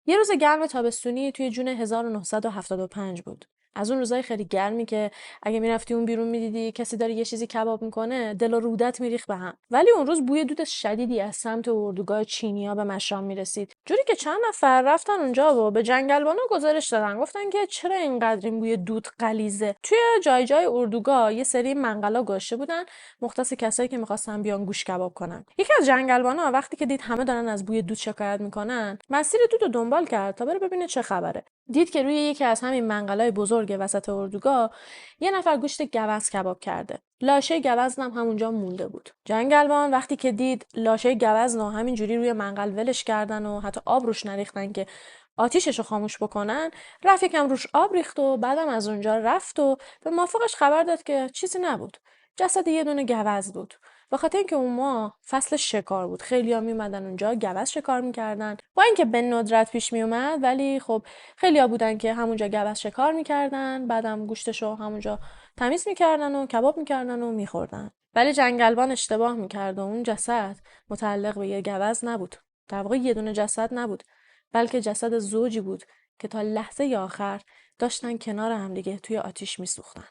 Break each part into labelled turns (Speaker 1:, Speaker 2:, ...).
Speaker 1: یه روز گرم تابستونی توی جون 1975 بود. از اون روزای خیلی گرمی که اگه میرفتی اون بیرون میدیدی کسی داره یه چیزی کباب میکنه، دل و رودت میریخت به هم. ولی اون روز بوی دود شدیدی از سمت اردوگاه چینیا به مشام میرسید. جوری که چند نفر رفتن اونجا و به جنگلبانا گزارش دادن، گفتن که چرا اینقدر این بوی دود غلیظه. توی جای جای اردوگاه یه سری منقلا گذاشته بودن مختص کسایی که میخواستن بیان گوش کباب کنن. یکی از جنگلبانا وقتی که دید همه دارن از بوی دود شکایت میکنن، مسیر دود رو دنبال کرد تا بره ببینه چه خبره. دید که روی یکی از همین منقلای بزرگ وسط اردوگاه یه نفر گوشت گوز کباب کرده. لاشه گوز هم همونجا مونده بود. جنگلبان وقتی که دید لاشه گوز رو همینجوری روی منقل ولش کردن و حتی آب روش نریختن که آتیشش رو خاموش بکنن، رفت یکم روش آب ریخت و بعدم از اونجا رفت و به مافوقش خبر داد که چیزی نبود. جسد یه دونه گوز بود. به خاطر اینکه اون ماه فصل شکار بود، خیلی‌ها میومدن اونجا گوز شکار میکردن. با اینکه به ندرت پیش میومد، ولی خب خیلی‌ها بودن که همونجا گوز شکار میکردن، بعدم گوشتشو همونجا تمیز میکردن و کباب میکردن و میخوردن. ولی جنگلبان اشتباه میکرد و اون جسد متعلق به یه گوز نبود. در واقع یه دونه جسد نبود، بلکه جسد زوجی بود که تا لحظه آخر داشتن کنار هم دیگه توی آتیش میسوختن.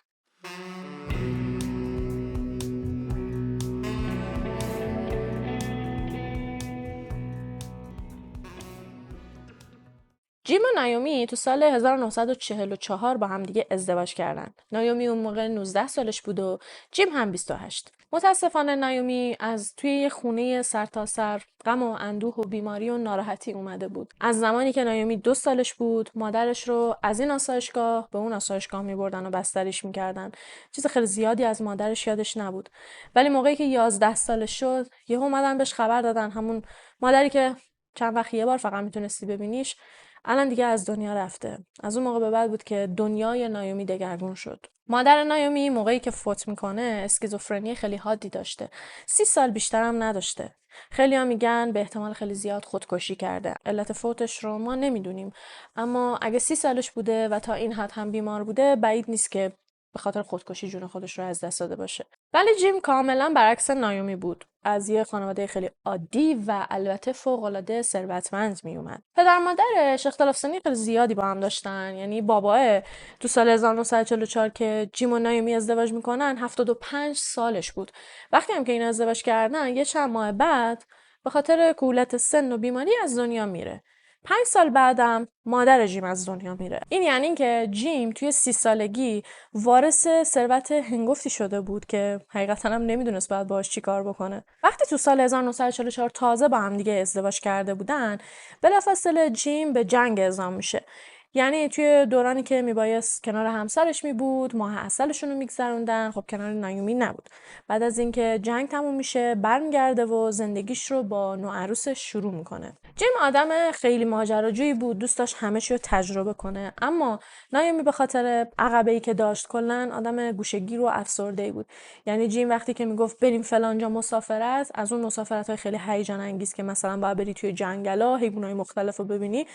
Speaker 1: جیم و نایومی تو سال 1944 با هم دیگه ازدواج کردن. نایومی اون موقع 19 سالش بود و جیم هم 28. متاسفانه نایومی از توی یه خونه سرتاسر غم و اندوه و بیماری و ناراحتی اومده بود. از زمانی که نایومی 2 سالش بود، مادرش رو از این آسایشگاه به اون آسایشگاه میبردن و بستریش میکردن. چیز خیلی زیادی از مادرش یادش نبود. ولی موقعی که 11 سالش شد، یهو اومدن بهش خبر دادن همون مادری که چند وقت یه بار فقط میتونستی ببینیش الان دیگه از دنیا رفته. از اون موقع به بعد بود که دنیای نایومی دگرگون شد. مادر نایومی موقعی که فوت میکنه اسکیزوفرنی خیلی حادی داشته. 30 سال بیشتر هم نداشته. خیلی ها میگن به احتمال خیلی زیاد خودکشی کرده. علت فوتش رو ما نمیدونیم، اما اگه 30 سالش بوده و تا این حد هم بیمار بوده، بعید نیست که به خاطر خودکشی جون خودش رو از دست داده باشه. ولی جیم کاملا برعکس نایومی بود. از یه خانواده خیلی عادی و البته فوق‌العاده ثروتمند میومد. پدر مادرش اختلاف سنی خیلی زیادی با هم داشتن. یعنی باباه تو سال 1944 که جیم و نایومی ازدواج میکنن 75 سالش بود. وقتی هم که این ازدواج کردن یه چند ماه بعد به خاطر کولت سن و بیماری از دنیا میره. 5 سال بعدم مادر جیم از دنیا میره. این یعنی که جیم توی 30 سالگی وارث ثروت هنگفتی شده بود که حقیقتا هم نمیدونست باید باهاش چی کار بکنه. وقتی تو سال 1944 تازه با هم دیگه ازدواج کرده بودن، بلافاصله جیم به جنگ اعزام میشه. یعنی توی دورانی که میبایست کنار همسرش میبود، ماه عسلشون رو میگذروندن، خب کنار نایومی نبود. بعد از اینکه جنگ تموم میشه برمیگرده و زندگیش رو با نوعروسش شروع میکنه. جیم آدم خیلی ماجراجویی بود، دوست داشت همه چی رو تجربه کنه، اما نایومی به خاطر عقبه‌ای که داشت کلاً آدم گوشه‌گیر و افسرده‌ای بود. یعنی جیم وقتی که میگفت بریم فلان جا مسافرت، از اون مسافرت‌های خیلی هیجان انگیز که مثلا باید بری توی جنگلا حیوانات مختلف رو ببینی،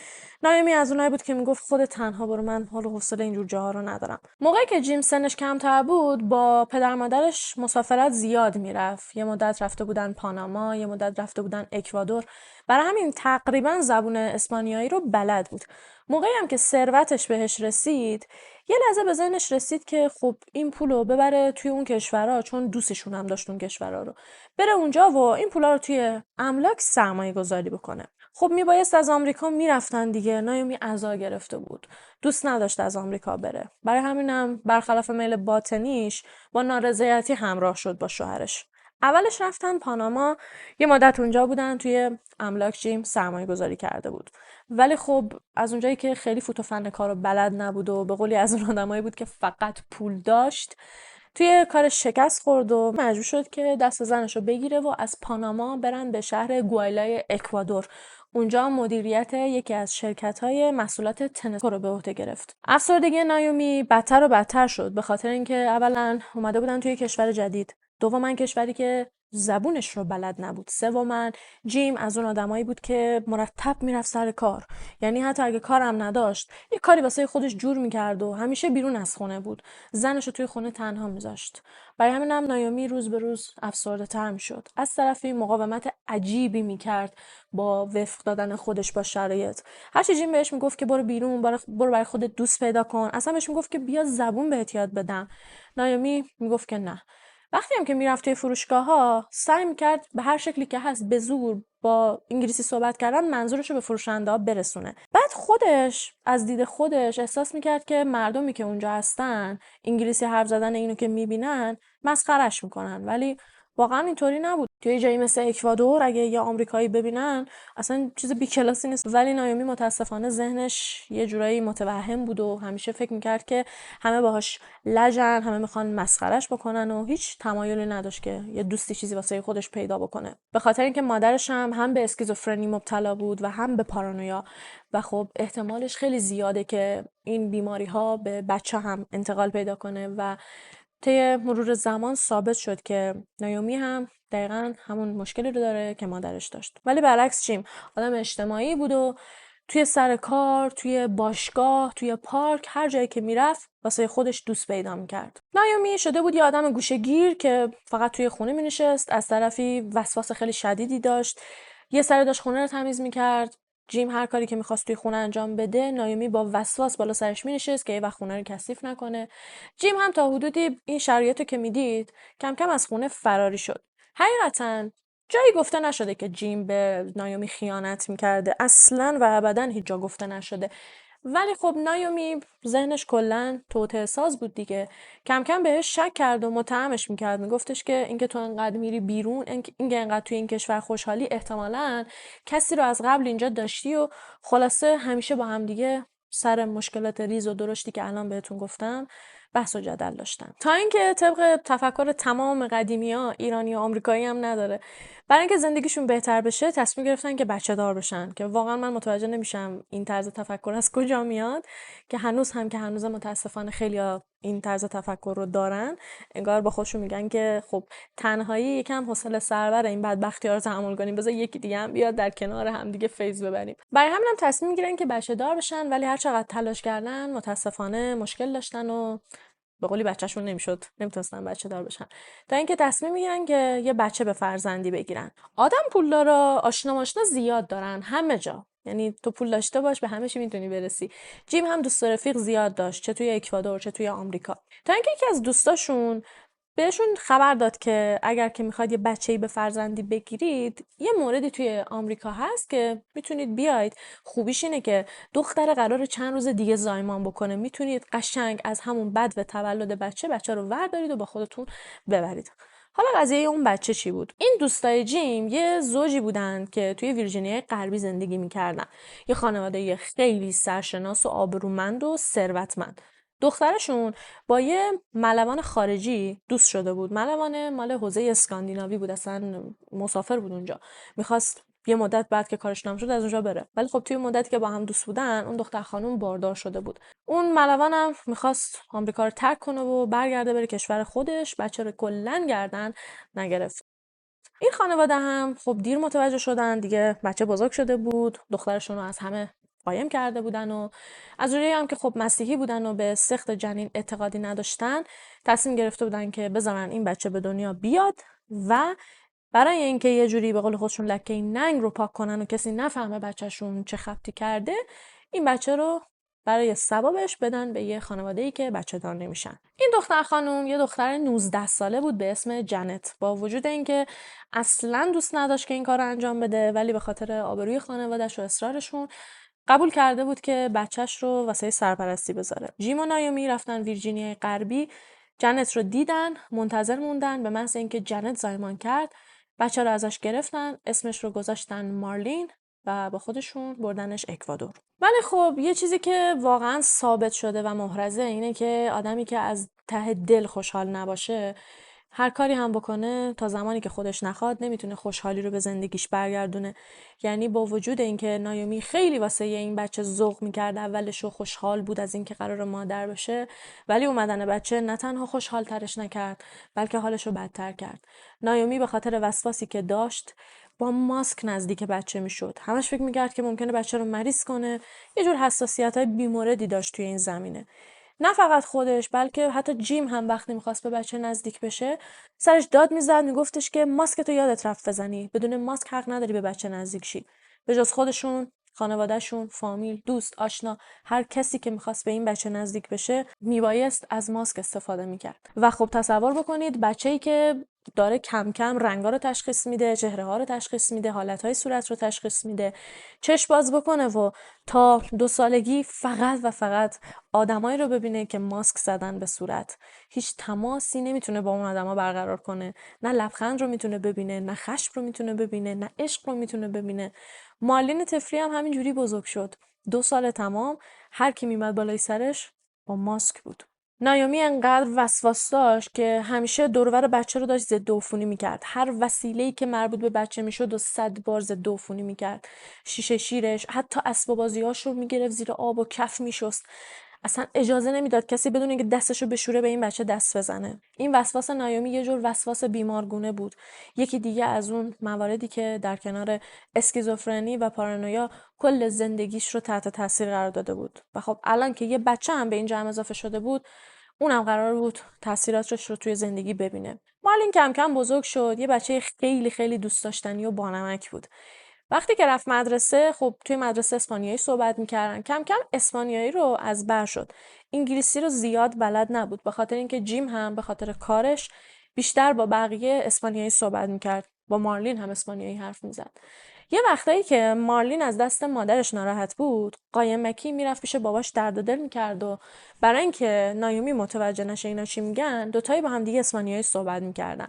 Speaker 1: نایومی از اونایی بود که میگفت خودت تنها برو، من حال و حوصله اینجور جاها رو ندارم. موقعی که جیم سنش کمتر بود با پدر مادرش مسافرت زیاد میرفت. یه مدت رفته بودن پاناما، یه مدت رفته بودن اکوادور. برای همین تقریبا زبون اسپانیایی رو بلد بود. موقعی هم که ثروتش بهش رسید، یه لحظه به ذهنش رسید که خب این پولو ببره توی اون کشورها، چون دوستشون هم داشت اون کشورها رو، بره اونجا و این پولا رو توی املاک سرمایه گذاری بکنه. خب میبایست از آمریکا میرفتن دیگه. نایومی عزا گرفته بود، دوست نداشت از آمریکا بره. برای همینم برخلاف میل باطنیش با نارضایتی همراه شد با شوهرش. اولش رفتن پاناما، یه مدت اونجا بودن، توی املاک جیم سرمایه گذاری کرده بود. ولی خب از اونجایی که خیلی فوت و فن کارو بلد نبود و به قولی از اون آدمایی بود که فقط پول داشت، توی کار شکست خورد و مجبور شد که دست زنشو بگیره و از پاناما برن به شهر گوایلای اکوادور. اونجا مدیریت یکی از شرکت‌های محصولات تنسکو رو به عهده گرفت. افسردگی نایومی بدتر و بدتر شد به خاطر اینکه اولا اومده بودن توی کشور جدید، دوما کشوری که زبونش رو بلد نبود. سوما جیم از اون آدمایی بود که مرتب میرفت سر کار، یعنی حتی اگه کارم نداشت یه کاری واسه خودش جور میکرد و همیشه بیرون از خونه بود، زنش رو توی خونه تنها میذاشت. برای همینم نایومی روز به روز افسرده تر میشد. از طرفی مقاومت عجیبی میکرد با وفق دادن خودش با شرایط. هرچی جیم بهش میگفت که برو بیرون، برو برای خودت دوست پیدا کن، اصلا بهش میگفت که بیا زبون بهت یاد بدم، نایومی میگفت که نه. وقتی هم که میرفت توی فروشگاه‌ها سعی میکرد به هر شکلی که هست به زور با انگلیسی صحبت کردن منظورش رو به فروشنده‌ها برسونه. بعد خودش از دید خودش احساس میکرد که مردمی که اونجا هستن انگلیسی حرف زدن اینو که میبینن مسخرش میکنن، ولی واقعا اینطوری نبود. توی جایی مثل اکوادور اگه یه آمریکایی ببینن اصلا چیز بی‌کلاسی نیست. ولی نایومی متاسفانه ذهنش یه جورایی متوهم بود و همیشه فکر میکرد که همه باهاش لجن، همه میخوان مسخرش بکنن و هیچ تمایلی نداشت که یه دوستی چیزی واسه خودش پیدا بکنه. به خاطر اینکه مادرش هم به اسکیزوفرنی مبتلا بود و هم به پارانویا و خب احتمالش خیلی زیاده که این بیماری ها به بچه هم انتقال پیدا کنه و طی مرور زمان ثابت شد که نایومی هم دقیقاً همون مشکلی رو داره که مادرش داشت. ولی برعکس جیم آدم اجتماعی بود و توی سر کار، توی باشگاه، توی پارک، هر جایی که میرفت واسه خودش دوست پیدا میکرد. نایومی شده بود یه آدم گوشه‌گیر که فقط توی خونه مینشست. از طرفی وسواس خیلی شدیدی داشت. یه سری داشت خونه رو تمیز میکرد. جیم هر کاری که میخواست توی خونه انجام بده، نایومی با وسواس بالا سرش مینشست که یه وقت خونه رو کثیف نکنه. جیم هم تا حدودی این شرایطو که میدید کم کم از خونه فراری شد. حقیقتاً جایی گفته نشده که جیم به نایومی خیانت میکرده، اصلاً و ابداً هیچ جا گفته نشده. ولی خب نایومی ذهنش کلاً توطئه ساز بود دیگه. کم کم بهش شک کرد و متهمش میکرد، میگفتش که اینکه تو انقدر میری بیرون، اینکه انقدر توی این کشور خوشحالی، احتمالاً کسی رو از قبل اینجا داشتی و خلاصه همیشه با هم دیگه سر مشکلات ریز و درشتی که الان بهتون گفتم بحث و جدل داشتن. تا اینکه طبق تفکر تمام قدیمی‌ها ایرانی و آمریکایی هم نداره، برای اینکه زندگیشون بهتر بشه تصمیم گرفتن که بچه دار بشن، که واقعا من متوجه نمیشم این طرز تفکر از کجا میاد که هنوز متاسفانه خیلی‌ها این طرز تفکر رو دارن. انگار با خودشون میگن که خب تنهایی یکم حوصله سربر این بدبختی‌ها رو تحمل کنیم، بذار یکی دیگه هم بیاد در کنار هم دیگه فیض ببریم. برای همین هم تصمیم میگیرن که بچه دار بشن، ولی هر چقدر تلاش کردن متاسفانه مشکل داشتن و به قولی بچه‌شون نمیتونستن بچه دار بشن، تا اینکه تصمیم میگیرن که یه بچه به فرزندی بگیرن. آدم پولدارا آشنا ماشنا زیاد دارن همه جا، یعنی تو پول داشته باش به همه چی میتونی برسی. جیم هم دوست و رفیق زیاد داشت، چه توی اکوادور چه توی آمریکا. تا اینکه یکی از دوستاشون بهشون خبر داد که اگر که میخواید یه بچه‌ای به فرزندی بگیرید، یه موردی توی آمریکا هست که میتونید بیاید. خوبیش اینه که دختر قراره چند روز دیگه زایمان بکنه، میتونید قشنگ از همون بدو تولد بچه رو وردارید و با خودتون ببرید. حالا قضیه اون بچه چی بود؟ این دوستای جیم یه زوجی بودن که توی ویرجینیای غربی زندگی میکردن. یه خانواده خیلی سرشناس و آبرومند و ثروتمند. دخترشون با یه ملوان خارجی دوست شده بود. ملوان مال حوزه اسکاندیناوی بود، اصلا مسافر بود اونجا، میخواست یه مدت بعد که کارش تموم شد از اونجا بره. ولی خب توی مدتی که با هم دوست بودن اون دختر خانم باردار شده بود. اون ملوان هم میخواست آمریکا رو ترک کنه و برگرده بره کشور خودش، بچه رو کلاً گردن نگرفت. این خانواده هم خب دیر متوجه شدن دیگه، بچه بزرگ شده بود، دخترشون رو از همه قایم کرده بودن و از اونجایی هم که خب مسیحی بودن و به سقط جنین اعتقادی نداشتن، تصمیم گرفته بودن که بذارن این بچه به دنیا بیاد و برای اینکه یه جوری به قول خودشون لکه این ننگ رو پاک کنن و کسی نفهمه بچهشون چه خبطی کرده، این بچه رو برای ثوابش بدن به یه خانواده‌ای که بچه دار نمیشن. این دختر خانم یه دختر 19 ساله بود به اسم جنت. با وجود اینکه اصلاً دوست نداشت که این کار رو انجام بده، ولی به خاطر آبروی خانواده‌اش و اصرارشون قبول کرده بود که بچهش رو واسه سرپرستی بذاره. جیم و نایومی رفتن ویرجینیای غربی، جنت رو دیدن، منتظر موندن. به محض اینکه جنت زایمان کرد بچه رو ازش گرفتن، اسمش رو گذاشتن مارلین و با خودشون بردنش اکوادور. ولی خب یه چیزی که واقعا ثابت شده و محرزه اینه که آدمی که از ته دل خوشحال نباشه هر کاری هم بکنه تا زمانی که خودش نخواد نمیتونه خوشحالی رو به زندگیش برگردونه. یعنی با وجود اینکه نایومی خیلی واسه این بچه ذوق میکرد، اولش و خوشحال بود از اینکه قرار مادر بشه، ولی اومدن بچه نه تنها خوشحال ترش نکرد بلکه حالش رو بدتر کرد. نایومی به خاطر وسواسی که داشت با ماسک نزدیک بچه میشد. همش فکر میکرد که ممکنه بچه رو مریض کنه. یه جور حساسیت‌های بیموردی داشت توی این زمینه. نه فقط خودش بلکه حتی جیم هم وقتی میخواست به بچه نزدیک بشه سرش داد میزد، میگفتش که ماسک تو یادت رفت بزنی، بدون ماسک حق نداری به بچه نزدیک شی. به جز خودشون، خانوادهشون، فامیل، دوست، آشنا، هر کسی که میخواست به این بچه نزدیک بشه میبایست از ماسک استفاده میکرد. و خب تصور بکنید بچه‌ای که داره کم کم رنگا رو تشخیص میده، چهره ها رو تشخیص میده، حالتهای صورت رو تشخیص میده، چشم باز بکنه و تا 2 سالگی فقط و فقط آدمایی رو ببینه که ماسک زدن به صورت، هیچ تماسی نمیتونه با اون آدما برقرار کنه، نه لبخند رو میتونه ببینه، نه خشم رو میتونه ببینه، نه عشق رو میتونه ببینه. مارلین طفلی هم همین جوری بزرگ شد. 2 سال تمام هر کی میمد بالای سرش با ماسک بود. نایومی انقدر وسواس داشت که همیشه دور و بر بچه رو داشت ضد عفونی میکرد. هر وسیله‌ای که مربوط به بچه میشد و 100 بار ضد عفونی میکرد. شیشه شیرش، حتی اسباب بازیاش رو میگرفت زیر آب و کف میشست. اصلا اجازه نمیداد کسی بدون اینکه دستشو بشوره به این بچه دست بزنه. این وسواس نایومی یه جور وسواس بیمارگونه بود. یکی دیگه از اون مواردی که در کنار اسکیزوفرنی و پارانویا کل زندگیش رو تحت تاثیر قرار داده بود. و خب الان که یه بچه هم به این جمع اضافه شده بود، اونم قرار بود تاثیراتش رو توی زندگی ببینه. مارلین کم کم بزرگ شد. یه بچه خیلی خیلی دوست داشتنی و بانمک بود. وقتی که رفت مدرسه، خب توی مدرسه اسپانیایی صحبت میکردن. کم کم اسپانیایی رو از بر شد. انگلیسی رو زیاد بلد نبود، به خاطر اینکه جیم هم به خاطر کارش بیشتر با بقیه اسپانیایی صحبت میکرد. با مارلین هم اسپانیایی حرف میزد. یه وقتایی که مارلین از دست مادرش ناراحت بود، قایمکی میرفت پیش باباش درد و دل میکرد و برای اینکه نایومی متوجه نشه اینا چی میگن، دوتایی با هم دیگه اسپانیایی صحبت میکردن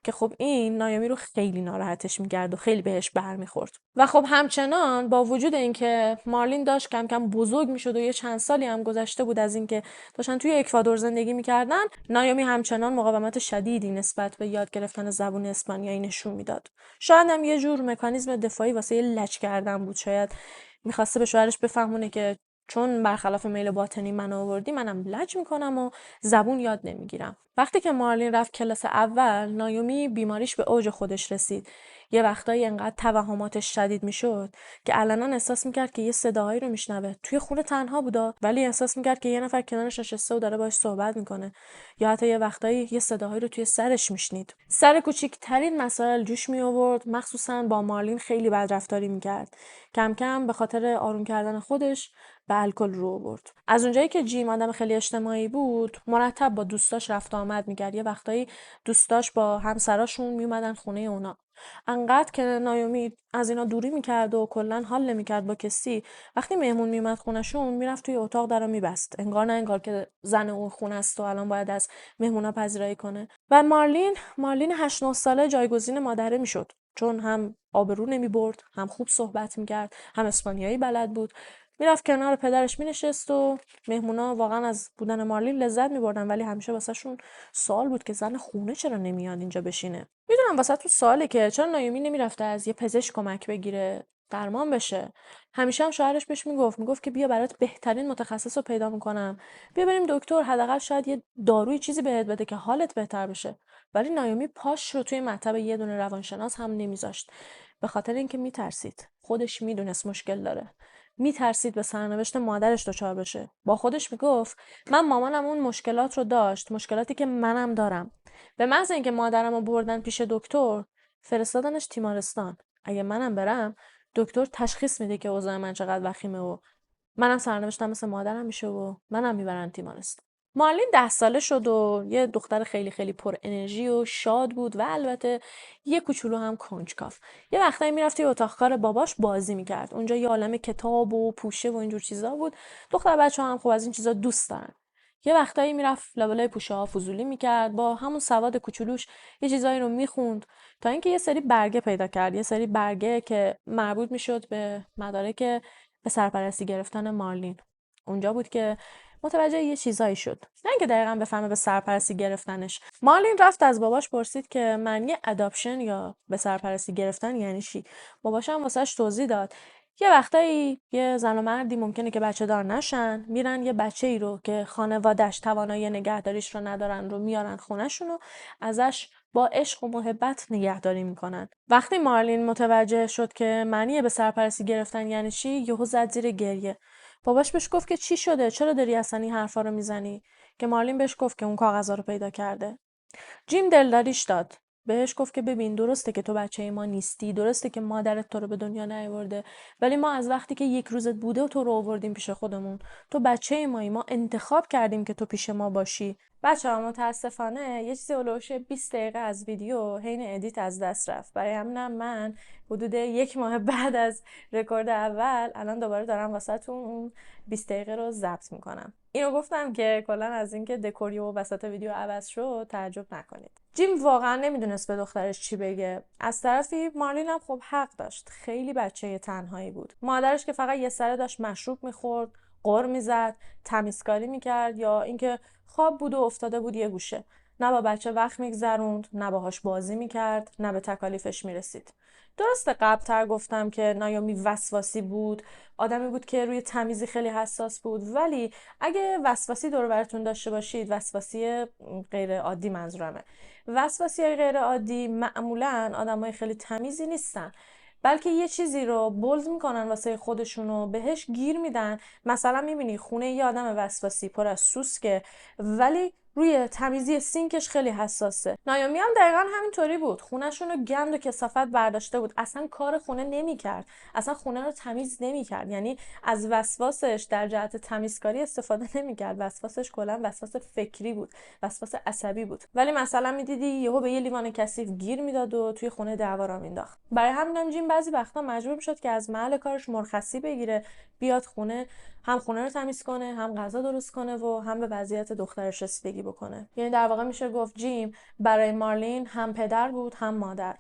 Speaker 1: که خب این نایومی رو خیلی ناراحتش میکرد و خیلی بهش برمیخورد. و خب همچنان با وجود اینکه مارلین داشت کم کم بزرگ میشد و یه چند سالی هم گذشته بود از اینکه داشتن توی اکوادور زندگی میکردن، نایومی همچنان مقاومت شدیدی نسبت به یاد گرفتن زبان اسپانیایی نشون میداد. شاید هم یه جور مکانیزم دفاعی واسه لج کردن بود. شاید میخواسته به شوهرش بفهمونه که چون برخلاف میل باطنی منو آوردی، منم لج میکنم و زبون یاد نمیگیرم. وقتی که مارلین رفت کلاس اول، نایومی بیماریش به اوج خودش رسید. یه وقتایی انقدر توهماتش شدید میشد که علنا احساس میکرد که یه صداهایی رو میشنوه. توی خونه تنها بودا، ولی احساس میکرد که یه نفر کنارش نشسته و داره باهاش صحبت میکنه. یا حتی یه وقتایی یه صداهایی رو توی سرش میشنید. سر کوچیکترین مسائل جوش می آورد، مخصوصا با مارلین خیلی بدرفتاری میکرد. کم کم به خاطر آروم کردن خودش به الکل رو آورد. از اونجایی که جیم آدم خیلی اجتماعی بود، مرتب با دوستاش رفت و آمد میکرد. یه وقتایی دوستاش با همسراشون میومدن خونه اونا. انقدر که نایومی از اینا دوری میکرد و کلا حال نمیکرد با کسی، وقتی مهمون میومد خونهشون میرفت توی اتاق درو میبست، انگار نه انگار که زن اون خونه است و الان باید از مهمونا پذیرایی کنه. و مارلین 8 9 ساله جایگزین مادره میشد، چون هم آبرو نمیبرد، هم خوب صحبت میکرد، هم اسپانیایی بلد بود. میرفت کنار پدرش مینشست و مهمونا واقعا از بودن مارلین لذت میبردن، ولی همیشه واسهشون سوال بود که زن خونه چرا نمیاد اینجا بشینه. میدونم واسه تو سواله که چرا نایومی نمیرفته از یه پزشک کمک بگیره، درمان بشه. همیشه هم شوهرش بهش میگفت که بیا برات بهترین متخصص رو پیدا میکنم، بیا بریم دکتر، حداقل شاید یه داروی چیزی بهت بده که حالت بهتر بشه. ولی نایومی پاش رو توی مطب یه دونه روانشناس هم نمیذاشت، به خاطر اینکه میترسید. خودش میدونست مشکل داره. میترسید به سرنوشت مادرش دچار بشه. با خودش میگفت من مامانم اون مشکلات رو داشت، مشکلاتی که منم دارم. به محض اینکه مادرم رو بردن پیش دکتر، فرستادنش تیمارستان. اگه منم برم، دکتر تشخیص میده که اوضاع من چقدر وخیمه و منم سرنوشتم مثل مادرم میشه و منم میبرن تیمارستان. مارلین 10 ساله شد و یه دختر خیلی خیلی پر انرژی و شاد بود و البته یه کوچولو هم کنجکاو. یه وقتایی میرفت توی اتاق کار باباش بازی میکرد. اونجا یه عالمه کتاب و پوشه و اینجور چیزا بود. دختر بچه‌ها هم خوب از این چیزا دوست دارن. یه وقتایی میرفت لابلای پوشه ها فضولی میکرد، با همون سواد کوچولوش یه چیزایی رو میخوند، تا اینکه یه سری برگه پیدا کرد، یه سری برگه که مربوط میشد به مدارک به سرپرستی گرفتن مارلین. اونجا بود که متوجه یه چیزایی شد، نه اینکه دقیقاً بفهمه به سرپرستی گرفتنش. مارلین رفت از باباش پرسید که معنی اداپشن یا به سرپرستی گرفتن یعنی چی. باباش هم واسش توضیح داد یه وقتایی یه زن و مردی ممکنه که بچه دار نشن، میرن یه بچه‌ای رو که خانواده‌اش توانایی نگهداریش رو ندارن رو میارن خونه‌شون و ازش با عشق و محبت نگهداری میکنن. وقتی مارلین متوجه شد که معنی به سرپرستی گرفتن یعنی چی، یهو زد زیر گریه. باباش بهش گفت که چی شده؟ چرا داری اصلا این حرفا رو میزنی؟ که مارلین بهش گفت که اون کاغذا رو پیدا کرده. جیم دلداریش داد. بهش گفت که ببین، درسته که تو بچه ما نیستی، درسته که مادرت تو رو به دنیا نیاورده، ولی ما از وقتی که یک روزت بوده و تو رو آوردیم پیش خودمون. تو بچه مایی، ما انتخاب کردیم که تو پیش ما باشی. بچه‌ها متاسفانه یه چیزی هلوش 20 دقیقه از ویدیو حین ادیت از دست رفت. برای همینم من حدود 1 ماه بعد از رکورد اول الان دوباره دارم واسهتون اون 20 دقیقه رو ضبط میکنم. اینو گفتم که کلا از اینکه دکوریو وسط ویدیو عوض شد تعجب نکنید. جیم واقعا نمیدونست به دخترش چی بگه. از طرفی مارلین هم خب حق داشت. خیلی بچه تنهایی بود. مادرش که فقط یه سره داشت مشروب میخورد، غر میزد، تمیزکاری میکرد یا اینکه خواب بود و افتاده بود یه گوشه. نه با بچه وقت میگذروند، نه باهاش بازی میکرد، نه به تکالیفش میرسید. درسته قبل‌تر گفتم که نایومی وسواسی بود، آدمی بود که روی تمیزی خیلی حساس بود، ولی اگه وسواسی دور براتون داشته باشید، وسواسی غیر عادی منظورمه، وسواسی غیر عادی معمولاً آدمای خیلی تمیزی نیستن، بلکه یه چیزی رو بولد میکنن واسه خودشونو بهش گیر میدن. مثلا میبینی خونه یه آدم وسواسی پر از سوسکه ولی روی تمیزی سینکش خیلی حساسه. نایومی هم دقیقا همینطوری بود. خونه‌شون رو گند و کثافت برداشته بود، اصلا کار خونه نمیکرد، اصلا خونه رو تمیز نمیکرد. یعنی از وسواسش در جهت تمیزکاری استفاده نمیکرد. وسواسش کلا وسواس فکری بود، وسواس عصبی بود. ولی مثلا میدیدی یهو به یه لیوان کثیف گیر میداد و توی خونه دعوا را مینداخت. برای همینم جیم بعضی وقتا مجبور میشد که از محل کارش مرخصی بگیره، بیاد خونه، هم خونه رو تمیز کنه، هم غذا درست کنه و هم به وضعیت دخترش رسیدگی بکنه. یعنی در واقع میشه گفت جیم برای مارلین هم پدر بود هم مادر.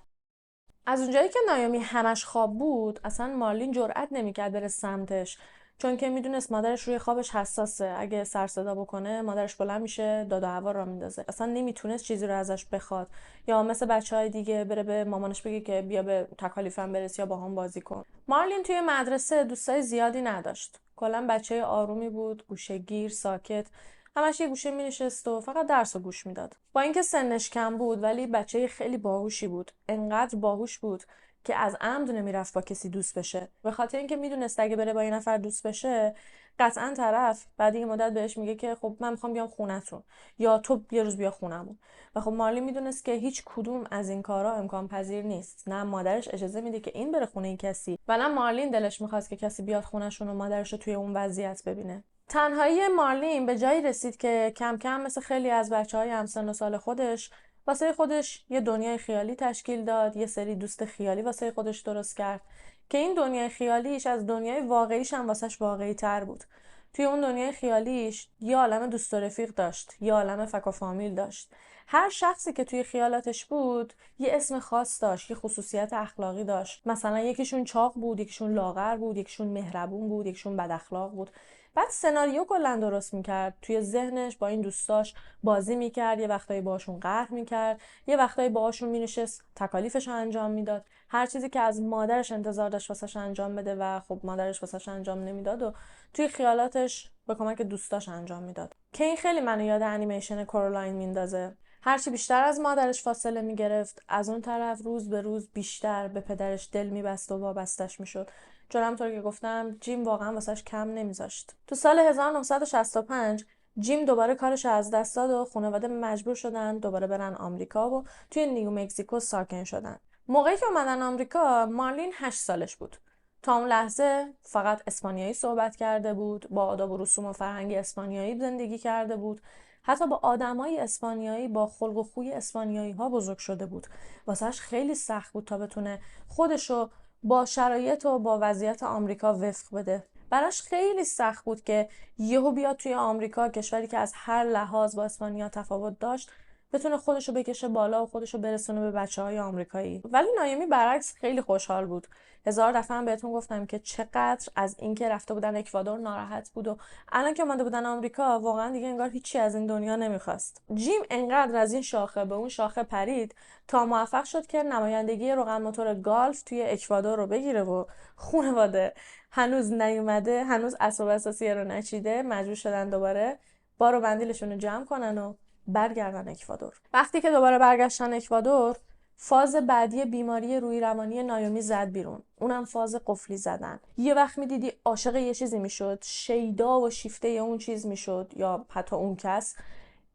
Speaker 1: از اونجایی که نایومی همش خواب بود، اصلا مارلین جرئت نمیکرد بره سمتش، چون که میدونست مادرش روی خوابش حساسه. اگه سر صدا بکنه مادرش بلند میشه داد و هوا را میندازه. اصلا نمیتونست چیزی رو ازش بخواد، یا مثل بچهای دیگه بره به مامانش بگه که بیا به تکالیفم برس یا با هم بازی کن. مارلین توی مدرسه دوستای زیادی نداشت. کلا بچه آرومی بود، گوشه‌گیر، ساکت، همش یه گوشه مینشست و فقط درس رو گوش میداد. با اینکه سنش کم بود ولی بچه خیلی باهوشی بود. انقدر باهوش بود که از عمد نمیرفت با کسی دوست بشه، به خاطر اینکه میدونست اگه بره با یه نفر دوست بشه قطعا طرف بعد یه مدت بهش میگه که خب من میخوام بیام خونتون، یا تو یه روز بیا خونمون. و خب مارلی میدونست که هیچ کدوم از این کارا امکان پذیر نیست. نه مادرش اجازه میده که این بره خونه این کسی، و نه مارلین دلش میخواست که کسی بیاد خونهشون و مادرش رو توی اون وضعیت ببینه. تنهایی مارلین به جایی رسید که کم کم مثل خیلی از بچه‌های همسن و سال خودش واسه خودش یه دنیای خیالی تشکیل داد، یه سری دوست خیالی واسه خودش درست کرد که این دنیای خیالیش از دنیای واقعیش هم واسش واقعی تر بود. توی اون دنیای خیالیش یه عالم دوست و رفیق داشت، یه عالم فک و فامیل داشت. هر شخصی که توی خیالاتش بود یه اسم خاص داشت، یه خصوصیت اخلاقی داشت. مثلا یکیشون چاق بود، یکیشون لاغر بود، یکیشون مهربون بود، یکیشون بد اخلاق بود. بعد سناریو کلا درست میکرد توی ذهنش، با این دوستاش بازی میکرد، یه وقتایی باهاشون قهر میکرد، یه وقتایی باهاشون مینشست تکالیفش رو انجام میداد، هر چیزی که از مادرش انتظار داشت واسش انجام بده و خب مادرش واسش انجام نمیداد و توی خیالاتش به کمک دوستاش انجام میداد. که این خیلی منو یاد انیمیشن کورالاین میندازه. هرچی بیشتر از مادرش فاصله میگرفت، از اون طرف روز به روز بیشتر به پدرش دل میبست و وابستش میشد. چون همونطور که گفتم جیم واقعا واسش کم نمیذاشت. تو سال 1965 جیم دوباره کارش از دست داد و خانواده مجبور شدن دوباره برن آمریکا و توی نیو مکزیکو ساکن شدن. موقعی که اومدن آمریکا مارلین 8 سالش بود. تا اون لحظه فقط اسپانیایی صحبت کرده بود، با آداب و رسوم و فرهنگ اسپانیایی زندگی کرده بود، حتی با آدمای اسپانیایی، با خلق و خوی اسپانیایی ها بزرگ شده بود. واسهش خیلی سخت بود تا بتونه خودشو با شرایط و با وضعیت آمریکا وفق بده. براش خیلی سخت بود که یهو بیاد توی آمریکا، کشوری که از هر لحاظ با اسپانیا تفاوت داشت، بتونه خودشو بکشه بالا و خودشو برسونه به بچه‌های آمریکایی. ولی نایومی برعکس خیلی خوشحال بود. هزار دفعه هم بهتون گفتم که چقدر از اینکه رفته بودن اکوادور ناراحت بود و الان که اومده بودن آمریکا واقعا دیگه انگار هیچی از این دنیا نمیخواست. جیم انقدر از این شاخه به اون شاخه پرید تا موفق شد که نمایندگی روغن موتور گالف توی اکوادور رو بگیره و خانواده هنوز نیومده، هنوز اسباب اساسی رو نچیده، مجبور شدن دوباره بار و بندیلشون رو جمع کنن و برگردن اکوادور. وقتی که دوباره برگشتن اکوادور، فاز بعدی بیماری روی روانی نایومی زد بیرون. اونم فاز قفلی زدن. یه وقت میدیدی عاشق یه چیزی میشد، شیدا و شیفته اون چیز میشد، یا حتی اون کس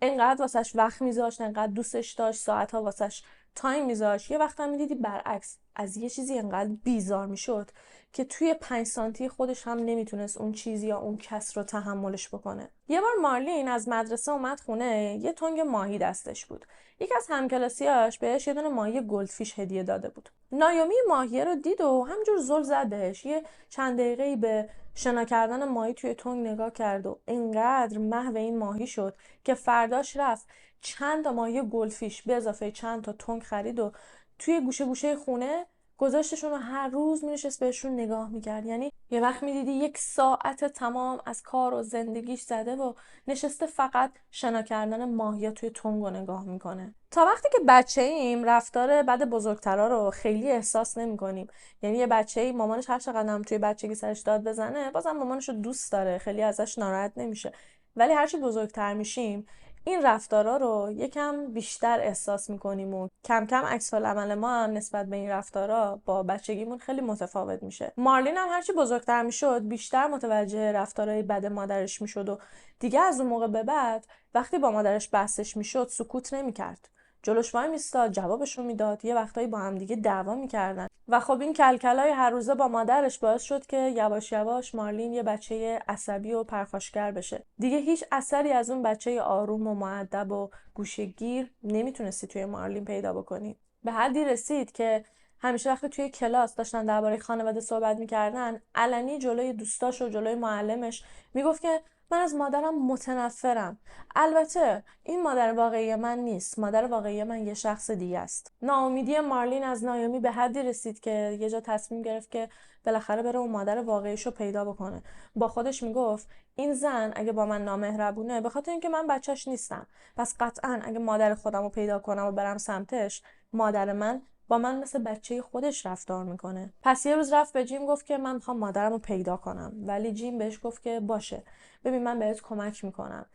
Speaker 1: انقدر واسش وقت میذاشت، انقدر دوستش داشت، ساعتها واسش تایم میذاشت. یه وقت هم میدیدی برعکس، از یه چیزی انقدر بیزار میشد که توی 5 سانتی خودش هم نمیتونست اون چیز یا اون کس رو تحملش بکنه. یه بار مارلین از مدرسه اومد خونه، یه تنگ ماهی دستش بود. یکی از همکلاسیاش بهش یه دونه ماهی گلدفیش هدیه داده بود. نایومی ماهیه رو دید و همجور زل زد بهش. یه چند دقیقه‌ای به شنا کردن ماهی توی تنگ نگاه کرد و اینقدر محو این ماهی شد که فرداش رفت چند تا ماهی گلدفیش به اضافه چند تا تنگ خرید و توی گوشه گوشه خونه گذاشتشون و هر روز می‌نشست بهشون نگاه می‌کرد. یعنی یه وقت می‌دیدی 1 ساعت تمام از کار و زندگیش زده و نشسته فقط شنا کردن ماهیا توی تنگ رو نگاه میکنه. تا وقتی که بچه‌ایم رفتار بعد بزرگترا رو خیلی احساس نمی‌کنیم. یعنی یه بچه‌ای مامانش هر چقدر هم توی بچگی سرش داد بزنه، بازم مامانش رو دوست داره، خیلی ازش ناراحت نمیشه. ولی هرچی بزرگتر میشیم این رفتارا رو یکم بیشتر احساس میکنیم و کم کم عکس‌العمل ما هم نسبت به این رفتارا با بچگیمون خیلی متفاوت میشه. مارلین هم هرچی بزرگتر میشد بیشتر متوجه رفتارهای بد مادرش میشد و دیگه از اون موقع به بعد وقتی با مادرش بحثش میشد سکوت نمیکرد. جلوش وای میستاد، جوابش رو میداد، یه وقتایی با هم دیگه دعوا میکردن. و خب این کلکلای هر روزه با مادرش باعث شد که یواش یواش مارلین یه بچه عصبی و پرخاشگر بشه. دیگه هیچ اثری از اون بچه آروم و مؤدب و گوشه‌گیر نمیتونستی توی مارلین پیدا بکنی. به حدی رسید که همیشه وقتی توی کلاس داشتن درباره خانواده صحبت میکردن، علنی جلوی دوستاش و جلوی معلمش میگفت که من از مادرم متنفرم. البته این مادر واقعی من نیست، مادر واقعی من یه شخص دیگه است. ناامیدی مارلین از نایومی به حدی رسید که یه جا تصمیم گرفت که بالاخره بره اون مادر واقعیشو پیدا بکنه. با خودش میگفت این زن اگه با من نامهربونه به خاطر اینکه من بچهش نیستم، پس قطعا اگه مادر خودمو پیدا کنم و برم سمتش، مادر من با من مثل بچه خودش رفتار میکنه. پس یه روز رفت به جیم گفت که من میخوام مادرمو پیدا کنم. ولی جیم بهش گفت که باشه، ببین من بهت کمک میکنم،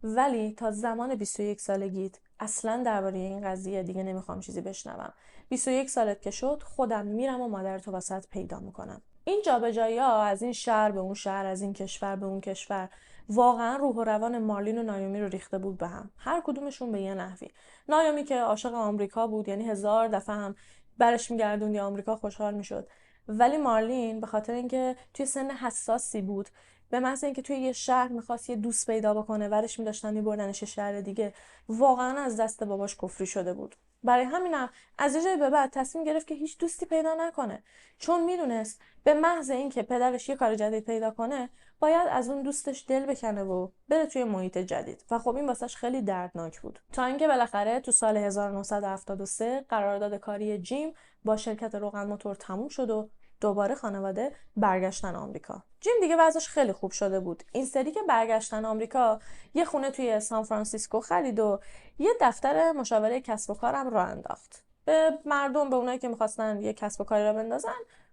Speaker 1: ولی تا زمان 21 سالگیت اصلا درباره این قضیه دیگه نمیخوام چیزی بشنوم. 21 سالت که شد خودم میرم و مادرتو وسط پیدا میکنم. این جابجایی‌ها از این شهر به اون شهر، از این کشور به اون کشور، واقعا روح و روان مارلین و نایومی رو ریخته بود به هم، هر کدومشون به یه نحوی. نایومی که عاشق آمریکا بود، یعنی 1000 دفعه هم برش میگردوند یا آمریکا خوشحال میشد. ولی مارلین به خاطر اینکه توی سن حساسی بود، به محض اینکه توی یه شهر میخواست یه دوست پیدا بکنه، ورش می‌داشتن می‌بردنش شهر دیگه، واقعا از دست باباش کفری شده بود. برای همینم از یه جای به بعد تصمیم گرفت که هیچ دوستی پیدا نکنه، چون میدونست به محض اینکه پدرش یه کار جدید پیدا کنه باید از اون دوستش دل بکنه و بره توی محیط جدید. و خب این واسش خیلی دردناک بود. تا اینکه بالاخره تو سال 1973 قرارداد کاری جیم با شرکت روغن موتور تموم شد و دوباره خانواده برگشتن آمریکا. جیم دیگه وضعش خیلی خوب شده بود. این سری که برگشتن آمریکا یه خونه توی سان فرانسیسکو خرید و یه دفتر مشاوره کسب و کارم راه انداخت. به مردم، به اونایی که می‌خواستن یه کسب و کاری را بندازن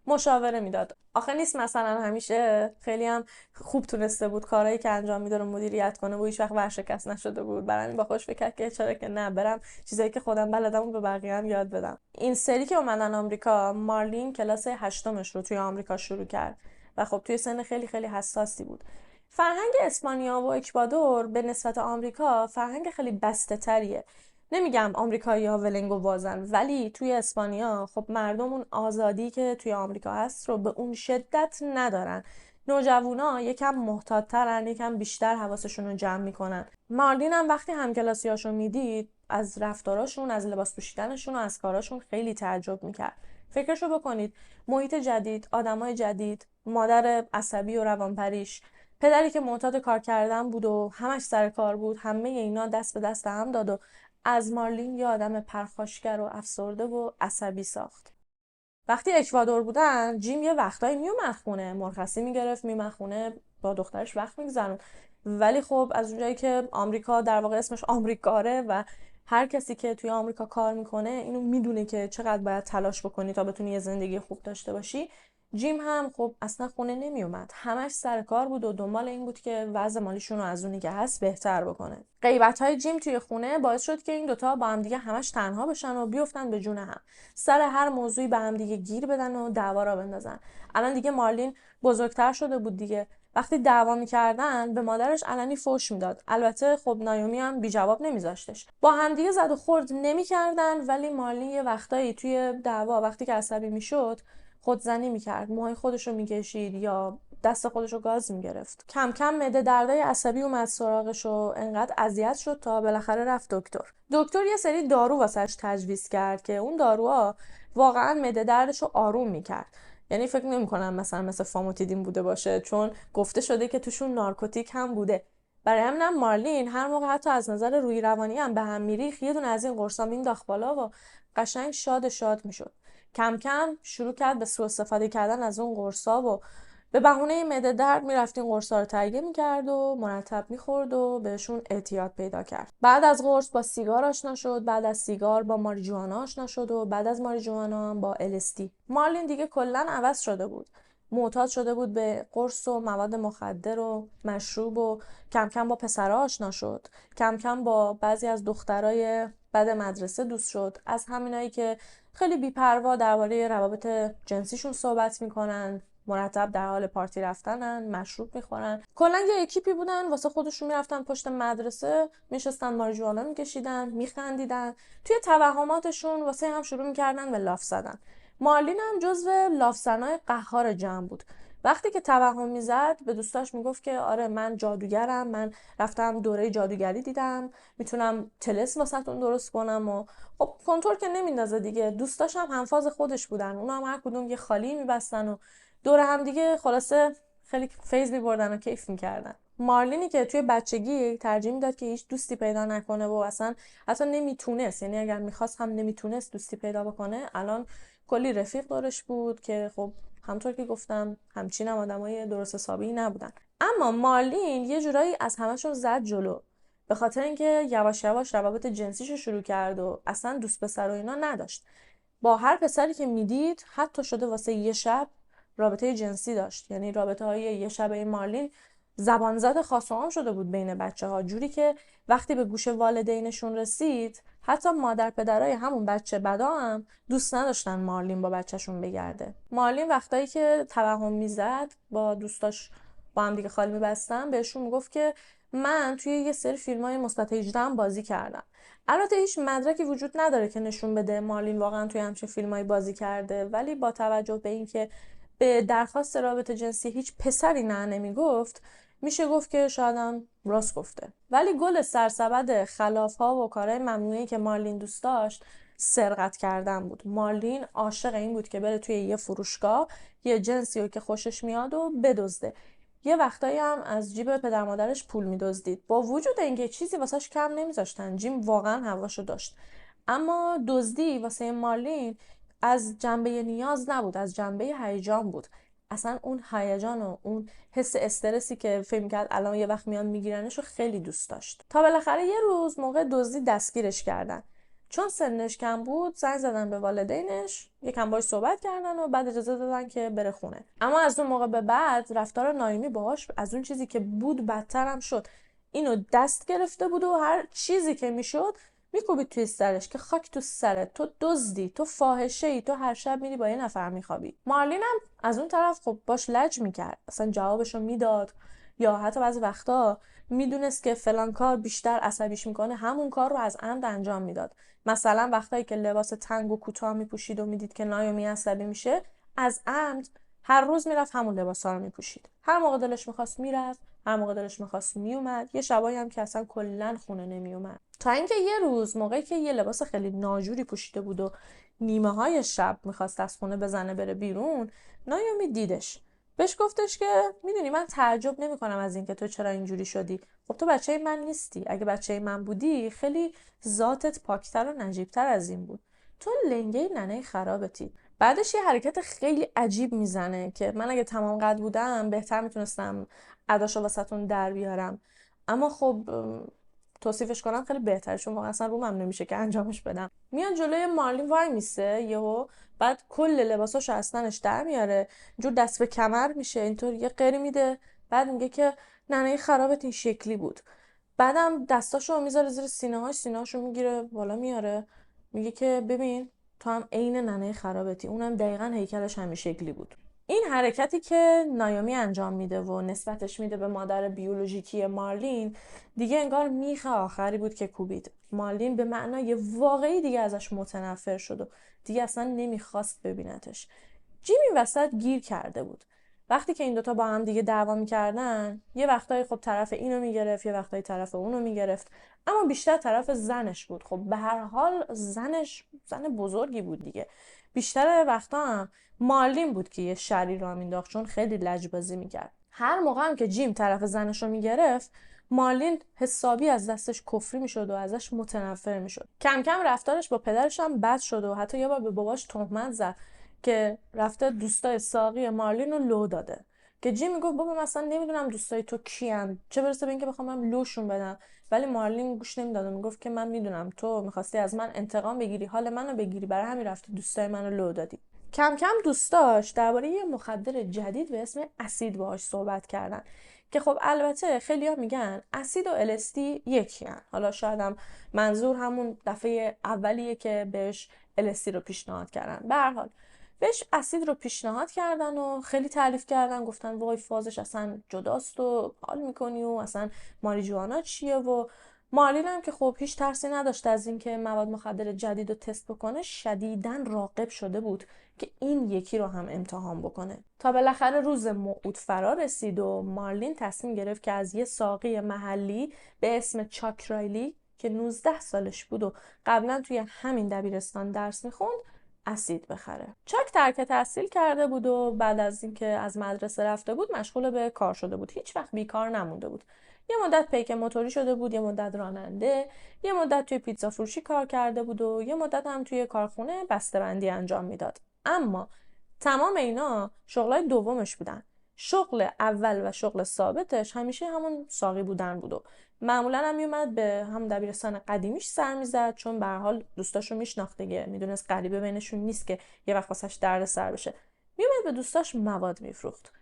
Speaker 1: مشاوره میداد. آخه نیست مثلا همیشه خیلی هم خوب تونسته بود کارهایی که انجام میده رو مدیریت کنه و هیچ وقت ورشکست نشده بود. برای همین با خوش فکر کرد که چرا که نه، برم چیزایی که خودم بلدم و به بقیه هم یاد بدم. این سری که اومدن آمریکا، مارلین کلاس 8مش رو توی آمریکا شروع کرد و خب توی سن خیلی خیلی حساسی بود. فرهنگ اسپانیا و اکوادور به نسبت آمریکا فرهنگ خیلی بسته تریه. نمیگم آمریکایی‌ها ولنگ و وازن، ولی توی اسپانیا خب مردم اون آزادی که توی آمریکا هست رو به اون شدت ندارن. نوجوانا یکم محتاط‌ترن، یکم بیشتر حواسشون رو جمع میکنن. مارلین هم وقتی همکلاسیاشو میدید از رفتاراشون، از لباس پوشیدنشون و از کاراشون خیلی تعجب میکرد. فکرشو بکنید، محیط جدید، آدمای جدید، مادر عصبی و روانپریش، پدری که معتاد کار کردن بود و همش سر کار بود، همه اینا دست به دست هم داد و از مارلین یه آدم پرخاشگر و افسرده و عصبی ساخت. وقتی اکوادور بودن، جیم یه وقتایی میومد خونه، مرخصی میگرفت میومد خونه با دخترش وقت میگذرون. ولی خب از اونجایی که آمریکا در واقع اسمش آمریکاره و هر کسی که توی آمریکا کار میکنه اینو میدونه که چقدر باید تلاش بکنی تا بتونی یه زندگی خوب داشته باشی، جیم هم خب اصلا خونه نمیومد، همش سر کار بود و دنبال این بود که وضع مالیشون رو از اونی که هست بهتر بکنه. غیبت‌های جیم توی خونه باعث شد که این دوتا با هم دیگه همش تنها بشن و بیفتن به جون هم، سر هر موضوعی به هم دیگه گیر بدن و دعوا را بندازن. الان دیگه مارلین بزرگتر شده بود دیگه، وقتی دعوا میکردن به مادرش علنی فحش میداد. البته خب نایومی هم بی جواب نمیذاشتش. با همدیگه زد و خورد نمیکردن، ولی مارلین یه وقتایی توی دعوا وقتی که عصبی میشد خودزنی میکرد، موهای خودشو میکشید یا دست خودشو گاز میگرفت. کم کم معده دردای عصبی اومد سراغش و انقدر اذیت شد تا بالاخره رفت دکتر. دکتر یه سری دارو واسش تجویز کرد که اون داروها واقعا معده دردشو آروم میکرد. یعنی فکر نمی‌کنم مثل فاموتیدین بوده باشه، چون گفته شده که توشون نارکوتیک هم بوده. برای همینم مارلین هر موقع حتی از نظر روحی روانی هم به هم میریخت، یه دونه از این قرصا مینداخت بالا و قشنگ شاد میشد. کم کم شروع کرد به سوء استفاده کردن از اون قرصا و به بهونه معده درد میرفت این قرصا رو تهیه میکرد و مرتب میخورد و بهشون اعتیاد پیدا کرد. بعد از قرص با سیگار آشنا شد، بعد از سیگار با ماریجوانا آشنا شد و بعد از ماریجوانا هم با LSD. مارلین دیگه کلا عوض شده بود، معتاد شده بود به قرص و مواد مخدر و مشروب و کم کم با پسرها آشنا شد، کم کم با بعضی از دخترای بعد مدرسه دوست شد، از همینایی که خیلی بی‌پروا درباره روابط جنسیشون صحبت میکنن، مرتب در حال پارتی رفتنن، مشروب میخورن. کلا یه اکیپی بودن واسه خودشون، میرفتن پشت مدرسه میشستن ماریجوانا میکشیدن میخندیدن، توی توهماتشون واسه هم شروع میکردن به لاف زدن. مارلین هم جزو لافزنای قهار جمع بود. وقتی که توهم میزد به دوستاش میگفت که آره من جادوگرم، من رفتم دوره جادوگری دیدم، میتونم طلسم واسهتون درست کنم. و خب کنتور که نمیندازه دیگه، دوستاش هم همفاز خودش بودن، اونا هم هر کدوم یه خالی میبستن و دور هم دیگه خلاصه خیلی فیض میبردن و کیف میکردن. مارلینی که توی بچگی ترجیح میداد که هیچ دوستی پیدا نکنه و اصلا حتی نمیتونست، یعنی اگر میخواست هم نمیتونست دوستی پیدا بکنه، الان کلی رفیق دارش بود که خب همطور که گفتم همچین هم آدمای درست حسابی نبودن. اما مارلین یه جورایی از همشون زد جلو، به خاطر اینکه یواش یواش روابط جنسیشو شروع کرد و اصلا دوست پسر و اینا نداشت. با هر پسری که میدید حتی شده واسه یه شب رابطه جنسی داشت. یعنی رابطه های یه شب این مارلین زبان زد خاص و عام شده بود بین بچه ها، جوری که وقتی به گوش والدینشون رسید حتی مادر پدرای همون بچه بدا هم دوست نداشتن مارلین با بچهشون بگرده. مارلین وقتایی که توهم میزد با دوستاش با هم دیگه خالی میبستن، بهشون میگفت که من توی یه سری فیلم‌های مثبت 18 بازی کردم. البته هیچ مدرکی وجود نداره که نشون بده مارلین واقعا توی همچین فیلمایی بازی کرده، ولی با توجه به اینکه به درخواست رابطه جنسی هیچ پسری نه نمیگفت، میشه گفت که شاید هم راست گفته. ولی گل سرسبد خلاف‌ها و کارهای ممنوعی که مارلین دوست داشت سرقت کردن بود. مارلین عاشق این بود که بره توی یه فروشگاه یه جنسی رو که خوشش میاد و بدزده. یه وقتایی هم از جیب پدر مادرش پول میدزدید. با وجود اینکه چیزی واسش کم نمیذاشتن، جیم واقعا هواشو داشت، اما دزدی واسه مارلین از جنبه نیاز نبود، از جنبه هیجان بود. اصلا اون هیجان و اون حس استرسی که فکر کرد الان یه وقت میان میگیرنش رو خیلی دوست داشت. تا بالاخره یه روز موقع دزدی دستگیرش کردن. چون سنش کم بود زنگ زدن به والدینش، یکم باهاش صحبت کردن و بعد اجازه دادن که بره خونه. اما از اون موقع به بعد رفتار نایمی باهاش از اون چیزی که بود بدتر هم شد. اینو دست گرفته بود و هر چیزی که میشد میکوبید توی سرش که خاک تو سرت، تو دزدی، تو فاحشه‌ای، تو هر شب میری با یه نفر میخوابی. مارلین هم از اون طرف خب باش لج میکرد، اصلا جوابشو میداد، یا حتی بعضی وقتا میدونست که فلان کار بیشتر عصبیش میکنه همون کار رو از عمد انجام میداد. مثلا وقتایی که لباس تنگ و کوتاه میپوشید و میدید که نایومی عصبی میشه، از عمد هر روز میرفت همون لباسا رو میپوشید. هر موقع دلش میخواست میرفت، هر موقع دلش میخواست میومد. یه شبایی هم که اصلا کلا خونه نمیومد. تا اینکه یه روز موقعی که یه لباس خیلی ناجوری پوشیده بود و نیمه های شب میخواست از خونه بزنه بره بیرون، نایومی دیدش. بهش گفتش که میدونی من تعجب نمیکنم از اینکه تو چرا اینجوری شدی. خب تو بچه من نیستی. اگه بچه من بودی خیلی ذاتت پاکتر و نجیبتر از این بود. تو لنگه ننه خرابتی. بعدش یه حرکت خیلی عجیب میزنه که من اگه تمام قد بودم بهتر میتونستم اداشو واسهتون در بیارم. اما خب توصیفش کنم خیلی بهتره، چون واقعا اصلا رومم نمیشه که انجامش بدم. میاد جلوی مارلین وای میسه یهو، بعد کل لباساشو اصلنش در میاره، جور دست به کمر میشه، اینطور یه قری میده، بعد میگه که ننه خرابت این شکلی بود. بعدم دستاشو میذاره زیر سینه‌هاشو میگیره بالا میاره، میگه که ببین تو هم عین ننه خرابتی، اونم دقیقاً هیکلش همین شکلی بود. این حرکتی که نایومی انجام میده و نسبتش میده به مادر بیولوژیکی مارلین دیگه انگار میخ آخری بود که کوبید. مارلین به معنای واقعی دیگه ازش متنفر شد و دیگه اصلا نمیخواست ببینتش. جیم این وسط گیر کرده بود. وقتی که این دوتا با هم دیگه دعوا میکردن یه وقتایی خب طرف اینو میگرفت، یه وقتایی طرف اونو میگرفت، اما بیشتر طرف زنش بود. خب به هر حال زنش زن بزرگی بود دیگه. بیشتر وقتا هم مارلین بود که یه شری را مینداخت، چون خیلی لجبازی میکرد. هر موقع هم که جیم طرف زنش رو میگرفت مارلین حسابی از دستش کفری میشد و ازش متنفر میشد. کم کم رفتارش با پدرش هم بد شد و حتی یه بار به باباش تهمت زد که رفته دوستای ساقی مارلین رو لو داده، که جیم میگفت بابا مثلا نمیدونم دوستای تو کیان، چه برسه به اینکه بخوام من لوشون بدم. ولی مارلین گوش نمیداد و میگفت که من میدونم تو میخواستی از من انتقام بگیری، حال منو بگیری، برای همین رفتی دوستای منو لو دادی. کم کم دوستاش درباره یه مخدر جدید به اسم اسید باهاش صحبت کردن که خب البته خیلی‌ها میگن اسید و LSD یکی هن. حالا شاید هم منظور همون دفعه اولیه که بهش LSD رو پیشنهاد کردن. به هر حال بهش اسید رو پیشنهاد کردن و خیلی تعریف کردن، گفتن وای فازش اصلا جداست و حال میکنی و اصلا ماریجوانا چیه. و مارلین هم که خب هیچ ترسی نداشت از اینکه مواد مخدر جدید رو تست بکنه، شدیداً راغب شده بود که این یکی رو هم امتحان بکنه. تا بالاخره روز موعود فرا رسید و مارلین تصمیم گرفت که از یه ساقی محلی به اسم چاک رایلی که 19 سالش بود و قبلا توی همین دبیرستان درس میخوند اسید بخره. چاک ترک تحصیل کرده بود و بعد از اینکه از مدرسه رفته بود مشغول به کار شده بود. هیچ وقت بیکار نمونده بود. یه مدت پیک موتوری شده بود، یه مدت راننده، یه مدت توی پیتزا فروشی کار کرده بود و یه مدت هم توی کارخونه بسته‌بندی انجام میداد. اما تمام اینا شغلای دومش بودن. شغل اول و شغل ثابتش همیشه همون ساقی بودن بود و معمولا هم میومد به هم دبیرستان قدیمیش سر میزد، چون به هر حال دوستاشو میشناخت دیگه، میدونست غریبه بینشون نیست که یه وقت واسش درد سر بشه. میومد به دوستاش مواد میفروخت.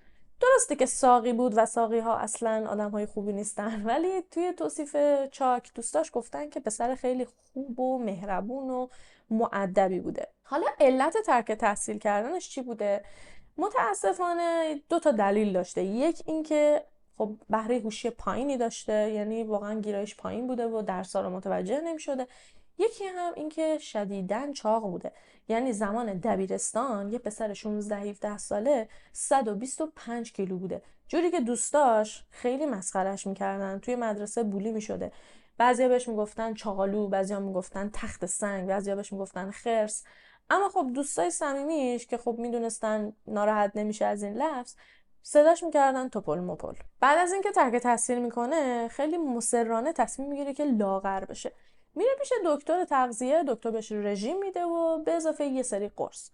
Speaker 1: درسته که ساقی بود و ساقی ها اصلا آدم های خوبی نیستن، ولی توی توصیف چاک دوستاش گفتن که پسر خیلی خوب و مهربون و مؤدبی بوده. حالا علت ترک تحصیل کردنش چی بوده؟ متاسفانه 2 تا دلیل داشته. یک اینکه خب بهره هوشی پایینی داشته، یعنی واقعا گیرایش پایین بوده و درس‌ها رو متوجه نمی‌شده. یکی هم اینکه شدیداً چاق بوده. یعنی زمان دبیرستان یه پسر 16-17 ساله 125 کیلو بوده، جوری که دوستاش خیلی مسخرش میکردن. توی مدرسه بولی میشده. بعضیا بهش میگفتن چاقالو، بعضیا میگفتن تخت سنگ، بعضیا بهش میگفتن خرس. اما خب دوستای صمیمیش که خب میدونستن ناراحت نمیشه از این لفظ، صداش میکردن توپل مپل. بعد از اینکه ترک تحصیل میکنه خیلی مصرانه تصمیم میگیره که لاغر بشه. میره پیش دکتر تغذیه، دکتر بهش رژیم میده و به اضافه یه سری قرص.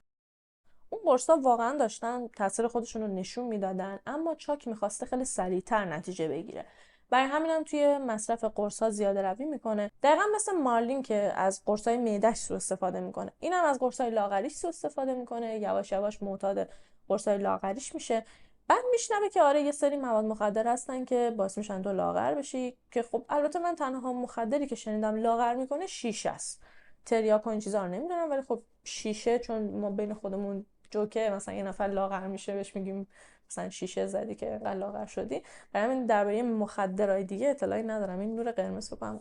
Speaker 1: اون قرصا واقعا داشتن تاثیر خودشون رو نشون میدادن، اما چاک میخواسته خیلی سریعتر نتیجه بگیره. برای همینم توی مصرف قرصا زیاده روی میکنه، دقیقا مثل مارلین که از قرصای معده‌اش سوء استفاده میکنه. اینم از قرصای لاغریش سوء استفاده میکنه، یواش یواش معتاد قرصای لاغریش میشه. بعد میشنوه که آره یه سری مواد مخدر هستن که باعث میشن تو لاغر بشی، که خب البته من تنها مخدری که شنیدم لاغر میکنه شیشه است. تریاک و این چیزا رو نمیدونم، ولی خب شیشه، چون ما بین خودمون جوکه مثلا یه نفر لاغر میشه بهش میگیم مثلا شیشه زدی که انقدر لاغر شدی. برای همین درباره مخدرهای دیگه اطلاعی ندارم. این نور قرمز بکنم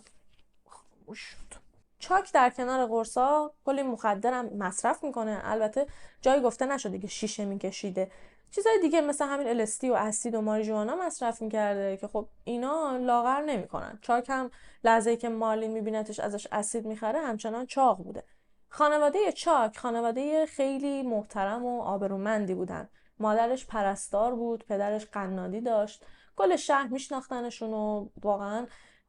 Speaker 1: خاموش شد. چاک در کنار قرصا کلی مخدرم مصرف میکنه. البته جایی گفته نشده که شیشه میکشیده، چیزای دیگه مثل همین LSD و اسید و ماریجوانا مصرف میکرده که خب اینا لاغر نمیکنن. چاک هم لحظه‌ای که مارلین میبینتش ازش اسید میخره همچنان چاق بوده. خانواده چاک خانواده خیلی محترم و آبرومندی بودن. مادرش پرستار بود، پدرش قنادی داشت. کل شهر میشناختنشون و واقعا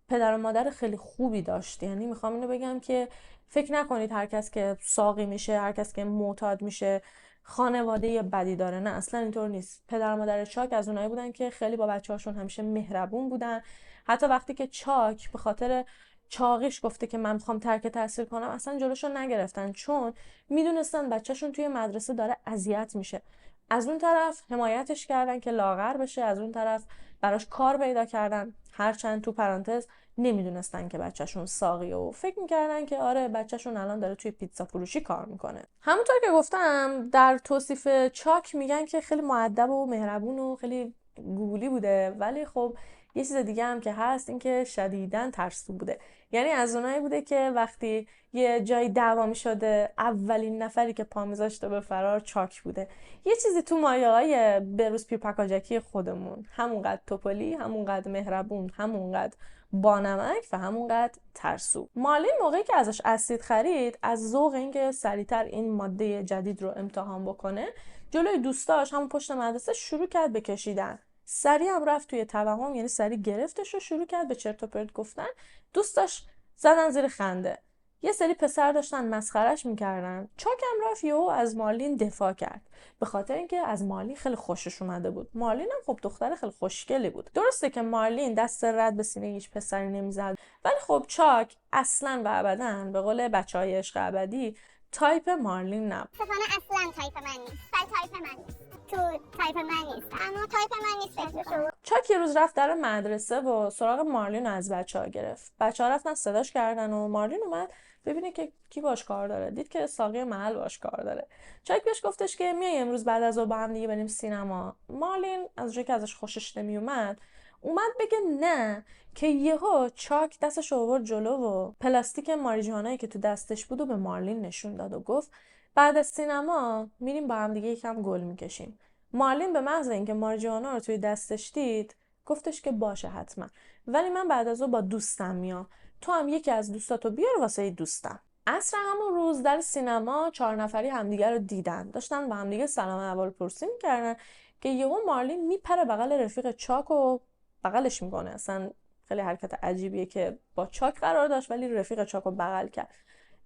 Speaker 1: پدر و مادر خیلی خوبی داشت. یعنی میخوام اینو بگم که فکر نکنید هر کس که ساقی میشه، هر کس که معتاد میشه خانواده بدی داره. نه، اصلا اینطور نیست. پدر و مادر چاک از اونایی بودن که خیلی با بچه‌هاشون همیشه مهربون بودن. حتی وقتی که چاک به خاطر چاقیش گفته که من میخوام ترک تحصیل کنم، اصلا جلوشو نگرفتن، چون میدونستن بچهشون توی مدرسه داره اذیت میشه. از اون طرف حمایتش کردن که لاغر بشه، از اون طرف براش کار پیدا کردن، هرچند تو پرانتز نمیدونستن که بچهشون ساقیه و فکر میکردن که آره بچهشون الان داره توی پیتزا فروشی کار میکنه. همونطور که گفتم در توصیف چاک میگن که خیلی مؤدب و مهربون و خیلی گوگولی بوده، ولی خب یه چیز دیگه هم که هست این که شدیداً ترسو بوده. یعنی از اونایی بوده که وقتی یه جایی دعوا می‌شده اولین نفری که پا می‌ذاشته به فرار چاک بوده. یه چیزی تو مایه‌های بروز پیرپکاجکی خودمون، همونقدر توپلی، همونقدر مهربون، همونقدر بانمک و همونقدر ترسو. مالین موقعی که ازش اسید خرید، از ذوق اینکه سریعتر این ماده جدید رو امتحان بکنه، جلوی دوستاش همون پشت مدرسه شروع کرد به کشیدن. سریع هم رفت توی توهم، یعنی سریع گرفتش و شروع کرد به چرت و پرت گفتن. دوستاش زدن زیر خنده. یه سری پسر داشتن مسخرش میکردن. چاک هم رفت یهو از مارلین دفاع کرد، به خاطر اینکه از مارلین خیلی خوشش اومده بود. مارلین هم خب دختر خیلی خوشگلی بود. درسته که مارلین دست رد به سینه هیچ پسری نمیزد، ولی خب چاک اصلا و ابدا به قول بچهای عشق ابدی تایپ مارلین نبود.
Speaker 2: اصلا تایپ من نیست. تایپ من نیست. تو تایپ من نیست. اما تایپ من نیست فکر شما.
Speaker 1: چاک یه روز رفت در مدرسه و سراغ مارلین از بچه‌ها گرفت. بچه‌ها رفتن صداش کردن و مارلین اومد ببینه که کی باش کار داره. دید که ساقی محل باش کار داره. چاک بهش گفتش که میای امروز بعد از ظهر با هم دیگه بریم سینما. مارلین از جایی که ازش خوشش نمیومد اومد بگه نه، که یهو چاک دستش آورد جلو و پلاستیک ماریجوانایی که تو دستش بود و به مارلین نشون داد و گفت بعد از سینما میریم با هم دیگه یکم گل میکشیم. مارلین به محض اینکه ماریجوانا رو توی دستش دید گفتش که باشه حتما، ولی من بعد از اون با دوستم میام، تو هم یکی از دوستاتو بیار واسه دوستم. عصر همون روز در سینما 4 نفری همدیگه رو دیدن، داشتن با همدیگه سلام احوالپرسی میکردن که یهو مارلین میپره بغل رفیق چاک و بغلش میکنه. اصلا خیلی حرکت عجیبیه که با چاک قرار داشت ولی رفیق چاک رو بغل کرد.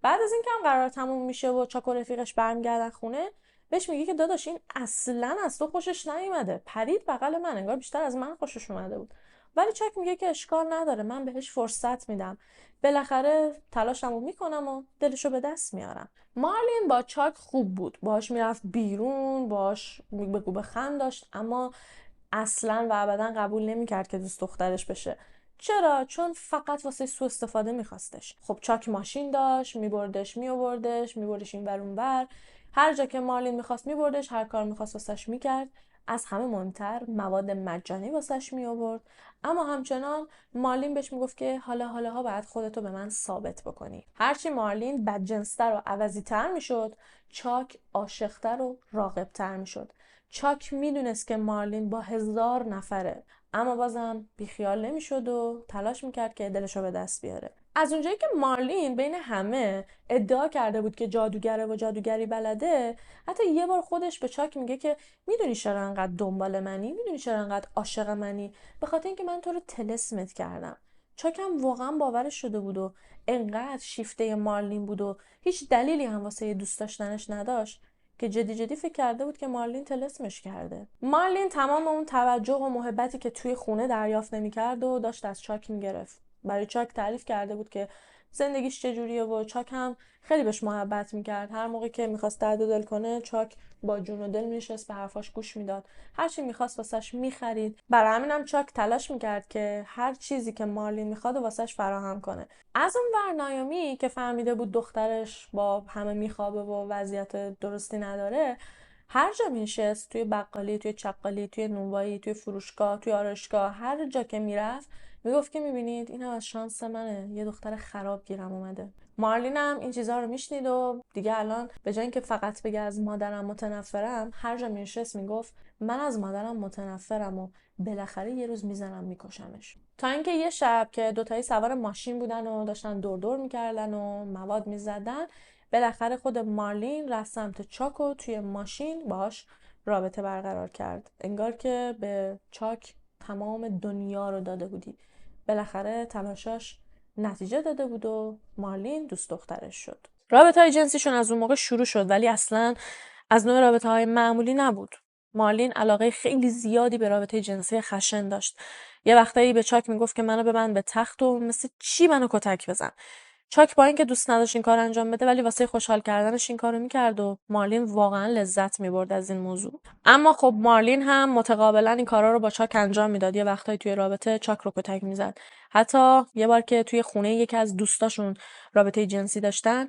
Speaker 1: بعد از اینکه هم قرار تموم میشه و چاک و رفیقش برمیگردن خونه، بهش میگه که داداش این اصلا از تو خوشش نیومده، پرید بغل من، انگار بیشتر از من خوشش اومده بود. ولی چاک میگه که اشکال نداره، من بهش فرصت میدم، بالاخره تلاشمو میکنم و دلشو به دست میارم. مارلین با چاک خوب بود، باهاش میرفت بیرون، باهاش بگو بخند داشت، اما اصلا و ابدا قبول نمیکرد که دوست دخترش بشه. چرا؟ چون فقط واسه سوء استفاده میخواستش. خب چاک ماشین داشت، میبردش میبردش این بر اون بر، هر جا که مارلین میخواست میبردش، هر کار میخواست واسش میکرد. از همه مهمتر مواد مجانی واسش میآورد. اما همچنان مارلین بهش میگفت که حالا باید خودتو به من ثابت بکنی. هرچی مارلین بدجنستر و عوضی‌تر میشد، چاک عاشق‌تر و راغب‌تر میشد. چاک میدونست که مارلین با 1000 نفره، اما بازم بیخیال نمیشد و تلاش میکرد که دلشو به دست بیاره. از اونجایی که مارلین بین همه ادعا کرده بود که جادوگره و جادوگری بلده، حتی یه بار خودش به چاک میگه که میدونی چرا انقدر دنبال منی؟ میدونی چرا انقدر عاشق منی؟ به خاطر اینکه من تو رو طلسمت کردم. چاک هم واقعا باورش شده بود و انقدر شیفته مارلین بود و هیچ دلیلی هم واسه دوست داشتنش نداشت که جدی فکر کرده بود که مارلین طلسمش کرده. مارلین تمام اون توجه و محبتی که توی خونه دریافت نمی‌کرد و داشت از چاک می‌گرفت. برای چاک تعریف کرده بود که زندگیش چجوریه و چاک هم خیلی بهش محبت می‌کرد. هر موقع که می‌خواست درد دل کنه، چاک با جون و دل می‌نشست، به حرفاش گوش میداد، هر چی می‌خواست واسش می‌خرید. برای همینم چاک تلاش می‌کرد که هر چیزی که مارلین می‌خواد واسش فراهم کنه. از اون ور نایومی که فهمیده بود دخترش با همه میخوابه و وضعیت درستی نداره، هر جا میشست، توی بقالی، توی چقالی، توی نونوایی، توی فروشگاه، توی آرایشگاه، هر جا که میرفت میگفت که میبینید این هم از شانس منه، یه دختر خراب گیرم اومده. مارلین هم این چیزها رو میشنید و دیگه الان به جای اینکه فقط بگه از مادرم متنفرم، هر جا میشست میگفت من از مادرم متنفرم و بالاخره یه روز میزنم میکشمش. تا اینکه یه شب که دوتایی سوار ماشین بودن و داشتن دور میکردن و مواد میزدن، بالاخره خود مارلین رفت سمت چاک و توی ماشین باهاش رابطه برقرار کرد. انگار که به چاک تمام دنیا رو داده بودی. بالاخره تلاشاش نتیجه داده بود و مارلین دوست دخترش شد. رابطه‌های جنسیشون از اون موقع شروع شد، ولی اصلاً از نوع رابطه‌های معمولی نبود. مارلین علاقه خیلی زیادی به رابطه جنسی خشن داشت. یه وقتایی به چاک میگفت که منو ببند به تخت و مثل چی منو کتک بزن. چاک با اینکه دوست نداشت این کار انجام بده، ولی واسه خوشحال کردنش این کارو میکرد و مارلین واقعا لذت میبرد از این موضوع. اما خب مارلین هم متقابلا این کارا رو با چاک انجام میداد. یه وقتایی توی رابطه چاک رو کتک میزد. حتی یه بار که توی خونه یکی از دوستاشون رابطه جنسی داشتن،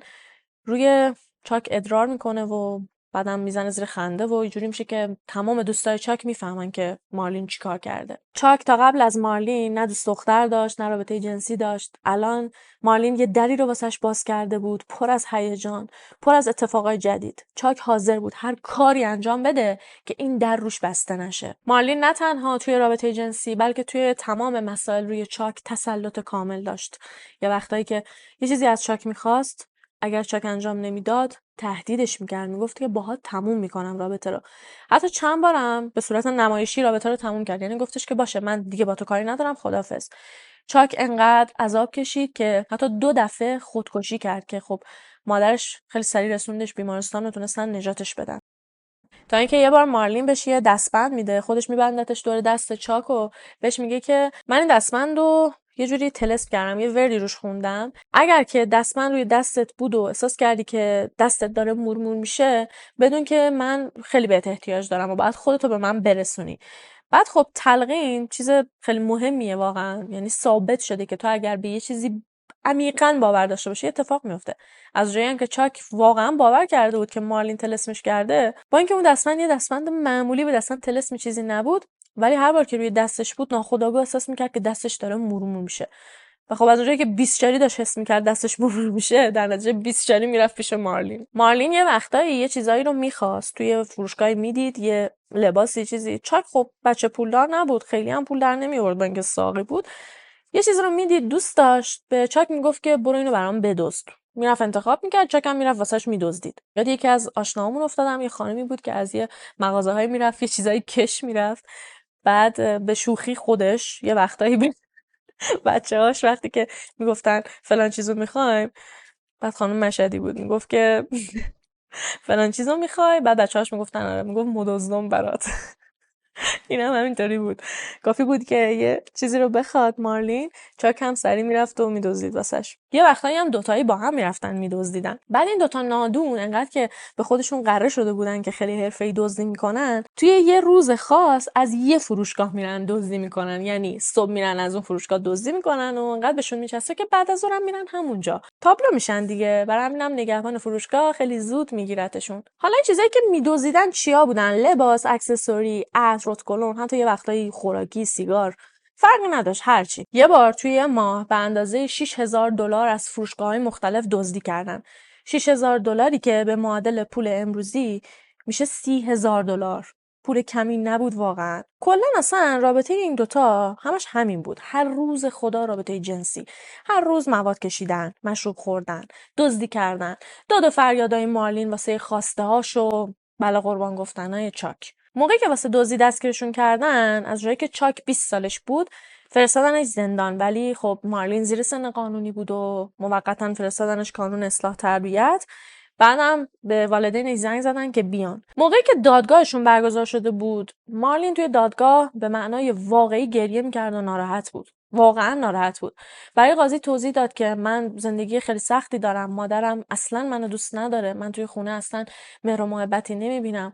Speaker 1: روی چاک ادرار میکنه و بعدم میزنه زیر خنده و اینجوری میشه که تمام دوستای چاک میفهمن که مارلین چیکار کرده. چاک تا قبل از مارلین نه دوست دختر داشت، نه رابطه جنسی داشت. الان مارلین یه دری رو واسش باز کرده بود، پر از هیجان، پر از اتفاقای جدید. چاک حاضر بود هر کاری انجام بده که این در روش بسته نشه. مارلین نه تنها توی رابطه جنسی، بلکه توی تمام مسائل روی چاک تسلط کامل داشت. یه وقتایی که یه چیزی از چاک میخواست، اگر چاک انجام نمیداد تهدیدش میکرد، میگفت که باهات تموم میکنم رابطه رو. حتی چند بارم به صورت نمایشی رابطه رو تموم کرد، یعنی گفتش که باشه من دیگه با تو کاری ندارم، خداحافظ. چاک انقدر عذاب کشید که حتی 2 دفعه خودکشی کرد که خب مادرش خیلی سریع رسوندش بیمارستان و تونستن نجاتش بدن. تا اینکه یه بار مارلین بهش یه دستبند میده، خودش میبندتش دور دست چاک و بهش میگه که من این دستبندو یه جوری طلسم کردم، یه وردی روش خوندم، اگر که دستبند روی دستت بود و احساس کردی که دستت داره مورمور میشه، بدون که من خیلی بهت احتیاج دارم و باید خودتو به من برسونی. بعد خب تلقین چیز خیلی مهمیه واقعا، یعنی ثابت شده که تو اگر به یه چیزی عمیقاً باور داشته باشی اتفاق میفته. از جایی هم که چاک واقعا باور کرده بود که مارلین طلسمش کرده، با اینکه اون دستبند یه دستبند معمولی بود، اصلا طلسم چیزی نبود، ولی هر بار که روی دستش بود ناخودآگاه احساس میکرد که دستش داره مورمور میشه. و خب از اونجایی که 20 جاری داشت حس میکرد دستش مورمور میشه، در نتیجه 20 جاری میرفت پیش مارلین. مارلین یه وقتایی یه چیزایی رو میخواست، توی فروشگاهی میدید یه لباسی چیزی، چاک خب بچه پولدار نبود، خیلی هم پول در نمیآورد با اینکه ساقی بود، یه چیزی رو میدید دوست داشت، به چاک میگفت که برو اینو برام بدزد. میرفت انتخاب میکرد، چاک هم میرفت واسش میدزدید. یاد یکی از آشناهامون افتادم، یه خانمی بود که از یه مغازه‌های میرفت یه چیزایی کش میرفت، بعد به شوخی خودش یه وقتایی به بچه‌هاش وقتی که میگفتن فلان چیزو میخوایم، بعد خانم مشهدی بود میگفت که فلان چیزو میخوای، بعد بچه‌هاش میگفتن آره، میگفت مدزدم برات. اینم همینطوری بود. کافی بود که یه چیزی رو بخواد مارلین، چاک هم سری میرفت و میدزدید واسش. یه وقتایی هم دوتایی با هم میرفتن میدزدیدن. بعد این دوتا نادون انقدر که به خودشون قره شده بودن که خیلی حرفه‌ای دزدی میکنن، توی یه روز خاص از یه فروشگاه میرن دزدی میکنن. یعنی صبح میرن از اون فروشگاه دزدی میکنن و انقدر بهشون میچسته که بعد از ظهر میرن همونجا. تابلو میشن دیگه. برای همینم نگهبان فروشگاه خیلی زود میگیرتشون. حالا این چیزایی که میدزدیدن چیا بودن؟ لباس، اکسسوری، عطر، رتکلون، حتی یه وقتایی خوراکی، سیگار، فرقی نداشت هرچی. یه بار توی یه ماه به اندازه $6000 از فروشگاه‌های مختلف دزدی کردن. $6000 که به معادل پول امروزی میشه $30000. پول کمی نبود واقعا. کلا اصلا رابطه این دوتا همش همین بود. هر روز خدا رابطه جنسی. هر روز مواد کشیدن، مشروب خوردن، دزدی کردن، داد و فریادای مارلین واسه خواسته هاشو، بلا قربان گفتنای چاک. موقعی که واسه دزدی دستگیرشون کردن، از جایی که چاک 20 سالش بود فرستادنش زندان، ولی خب مارلین زیر سن قانونی بود و موقتا فرستادنش کانون اصلاح تربیت. بعدم به والدینش زنگ زدن که بیان. موقعی که دادگاهشون برگزار شده بود، مارلین توی دادگاه به معنای واقعی گریه می‌کرد و ناراحت بود. واقعا ناراحت بود. برای قاضی توضیح داد که من زندگی خیلی سختی دارم، مادرم اصلا منو دوست نداره، من توی خونه اصلا مهر و محبتی نمیبینم.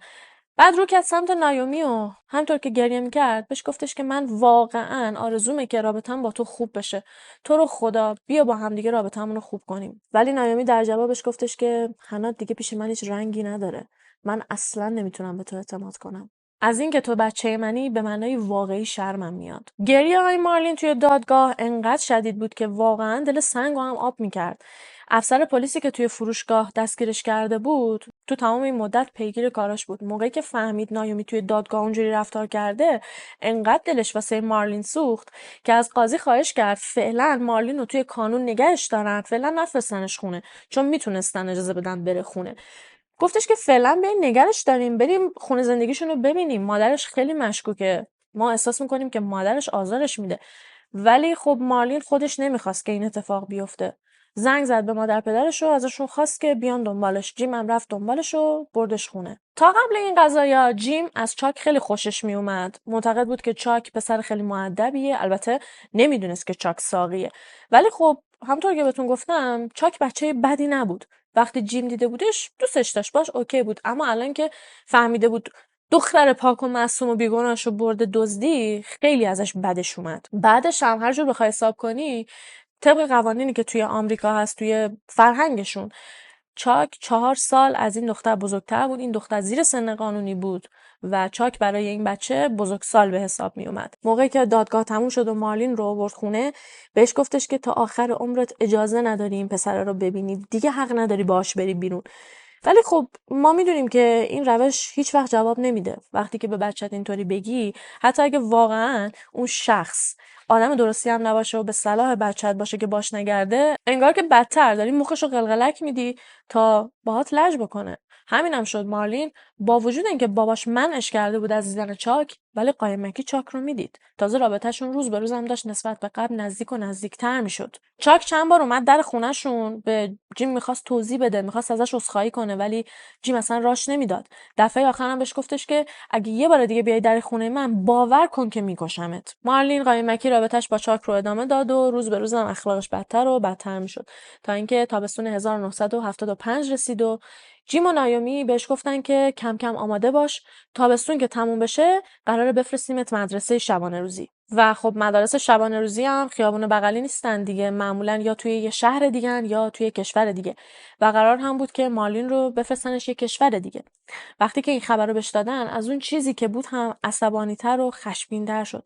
Speaker 1: بعد رو کرد سمت نایومی و همطور که گریه میکرد بهش گفتش که من واقعا آرزومه که رابطم با تو خوب بشه. تو رو خدا بیا با هم دیگه رابطمون رو خوب کنیم. ولی نایومی در جوابش گفتش که حنات دیگه پیش من هیچ رنگی نداره. من اصلا نمیتونم به تو اعتماد کنم. از این که تو بچه منی به معنای واقعی شرمم میاد. گریه های مارلین توی دادگاه انقدر شدید بود که واقعا دل سنگو هم آب میکرد. افسر پلیسی که توی فروشگاه دستگیرش کرده بود تو تمام این مدت پیگیر کاراش بود. موقعی که فهمید نایومی توی دادگاه اونجوری رفتار کرده، انقدر دلش واسه مارلین سوخت که از قاضی خواهش کرد فعلا مارلین رو توی کانون نگهش دارن، فعلا نفرستنش خونه، چون میتونستن اجازه بدن بره خونه. گفتش که فعلا بیاین نگرش داریم، بریم خونه زندگیشون رو ببینیم، مادرش خیلی مشکوکه، ما احساس میکنیم که مادرش آزارش میده. ولی خب مارلین خودش نمیخواست که این اتفاق بیفته. زنگ زد به مادر پدرش و ازشون خواست که بیان دنبالش. جیم هم رفت دنبالش و بردش خونه. تا قبل این قضایا جیم از چاک خیلی خوشش میومد. معتقد بود که چاک پسر خیلی مؤدبیه. البته نمیدونست که چاک ساقیه. ولی خب همونطور که بهتون گفتم چاک بچه بدی نبود. وقتی جیم دیده بودش دوستش داشت، باش اوکی بود. اما الان که فهمیده بود دختر پاک و معصوم و بیگناهش رو برده دزدی، خیلی ازش بدش اومد. بعدش هم هر جور بخوای حساب کنی، طبق قوانینی که توی آمریکا هست، توی فرهنگشون، چاک 4 سال از این دختر بزرگتر بود. این دختر زیر سن قانونی بود و چاک برای این بچه بزرگسال به حساب می اومد. موقعی که دادگاه تموم شد و مارلین رو آورد خونه، بهش گفتش که تا آخر عمرت اجازه نداری این پسر رو ببینی، دیگه حق نداری باهاش بری بیرون. ولی خب ما میدونیم که این روش هیچ وقت جواب نمیده. وقتی که به بچت اینطوری بگی، حتی اگه واقعا اون شخص آدم درستی هم نباشه و به صلاح بچت باشه که باش نگرده، انگار که بدتر داری مخشو قلقلک میدی تا باهات لج بکنه. همینم شد. مارلین با وجود اینکه باباش منعش کرده بود از دیدن چاک، ولی قایمکی چاک رو میدید. تازه رابطهشون روز به روز هم داشت نسبت به قبل نزدیک و نزدیکتر میشد. چاک چند بار اومد در خونهشون، به جیم میخواست توضیح بده، میخواست ازش عذرخواهی کنه، ولی جیم اصلا راش نمیداد. دفعه آخرم بهش گفتش که اگه یه بار دیگه بیای در خونه من، باور کن که میکشمت. مارلین قایمکی رابطش با چاک رو ادامه داد و روز به روز هم اخلاقش بدتر و بدتر میشد، تا اینکه تابستون 1975 رسید و جیم و نایومی بهش گفتن که کم کم آماده باش، تابستون که تموم بشه قراره بفرستیمت مدرسه شبانه روزی. و خب مدارس شبانه روزی هم خیابون بغلی نیستن دیگه، معمولا یا توی یه شهر دیگه یا توی کشور دیگه، و قرار هم بود که مارلین رو بفرستنش یه کشور دیگه. وقتی که این خبر رو بهش دادن، از اون چیزی که بود هم عصبانی‌تر و خشمگین‌تر شد.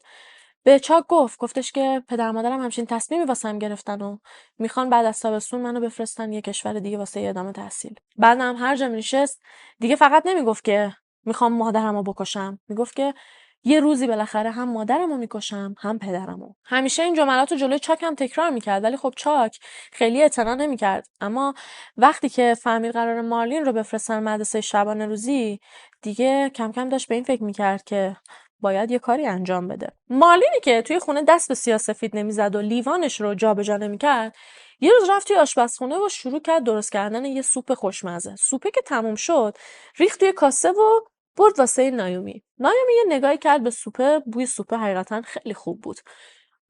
Speaker 1: به چاک گفتش که پدر مادرم همچین تصمیمی واسم گرفتن و میخوان بعد از تابستون منو بفرستن یه کشور دیگه واسه ادامه تحصیل. بعدم هر جا نشست دیگه فقط نمیگفت که میخوام مادرمو بکشم، میگفت که یه روزی بالاخره هم مادرمو میکشم هم پدرمو. همیشه این جملات رو جلوی چاک هم تکرار میکرد، ولی خب چاک خیلی اعتنا نمیکرد. اما وقتی که فهمید قرار مارلین رو بفرستن مدرسه شبانه روزی، دیگه کم کم داشت به این فکر میکرد که باید یه کاری انجام بده. مارلینی که توی خونه دست به سیاه‌سفید نمیزد و لیوانش رو جابجا نمیکرد، یه روز رفت توی آشپزخونه و شروع کرد درست کردن یه سوپ خوشمزه. سوپی که تموم شد، ریخت توی کاسه و برد واسه نایومی. نایومی یه نگاهی کرد به سوپ، بوی سوپ حقیقتا خیلی خوب بود.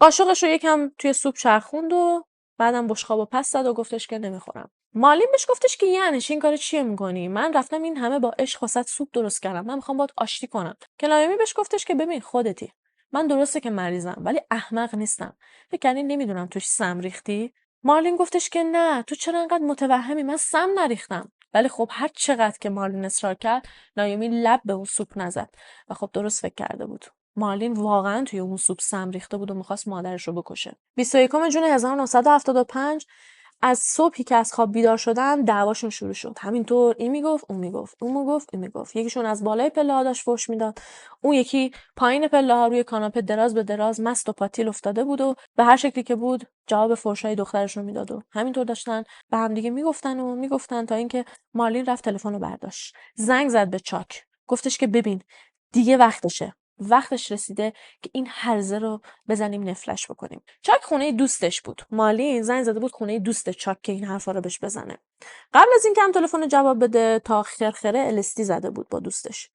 Speaker 1: قاشقش رو یکم توی سوپ چرخوند و بعدم بشقابو پس زد و گفتش که نمیخورم. مالین بهش گفتش که یعنی این کارو چیه میکنی؟ من رفتم این همه با عشق واسط سوپ درست کردم، من میخوام باهات آشتی کنم. که نایمی بهش گفتش که ببین خودتی، من درسته که مریضم ولی احمق نیستم. فکر کردی نمیدونم توش سم ریختی؟ مارلین گفتش که نه، تو چرا انقدر متوهمی؟ من سم نریختم. ولی خب هر چقدر که مارلین اصرار کرد، نایمی لب به اون سوپ نزد و خب درست فکر کرده بود. مارلین واقعا توی اون سوپ سم ریخته بود و میخواست مادرش رو بکشه. 21 ژوئن 1975 از صبحی که از خواب بیدار شدن دعواشون شروع شد. همینطور این میگفت اون میگفت، اون میگفت این میگفت. یکیشون از بالای پله‌ها داشت فحش میداد، اون یکی پایین پله‌ها روی کاناپه دراز به دراز مست و پاتیل افتاده بود و به هر شکلی که بود جواب فحشای دخترش رو میداد و همینطور داشتن به هم دیگه میگفتن تا اینکه مارلین رفت تلفن رو برداشت. زنگ زد به چاک. گفتش که ببین دیگه وقتش رسیده که این هرزه رو بزنیم نفلش بکنیم. چاک خونه دوستش بود. مارلین زنگ زده بود خونه دوست چاک که این حرفا رو بهش بزنه. قبل از اینکه هم تلفن جواب بده تا خرخره الستی زده بود با دوستش.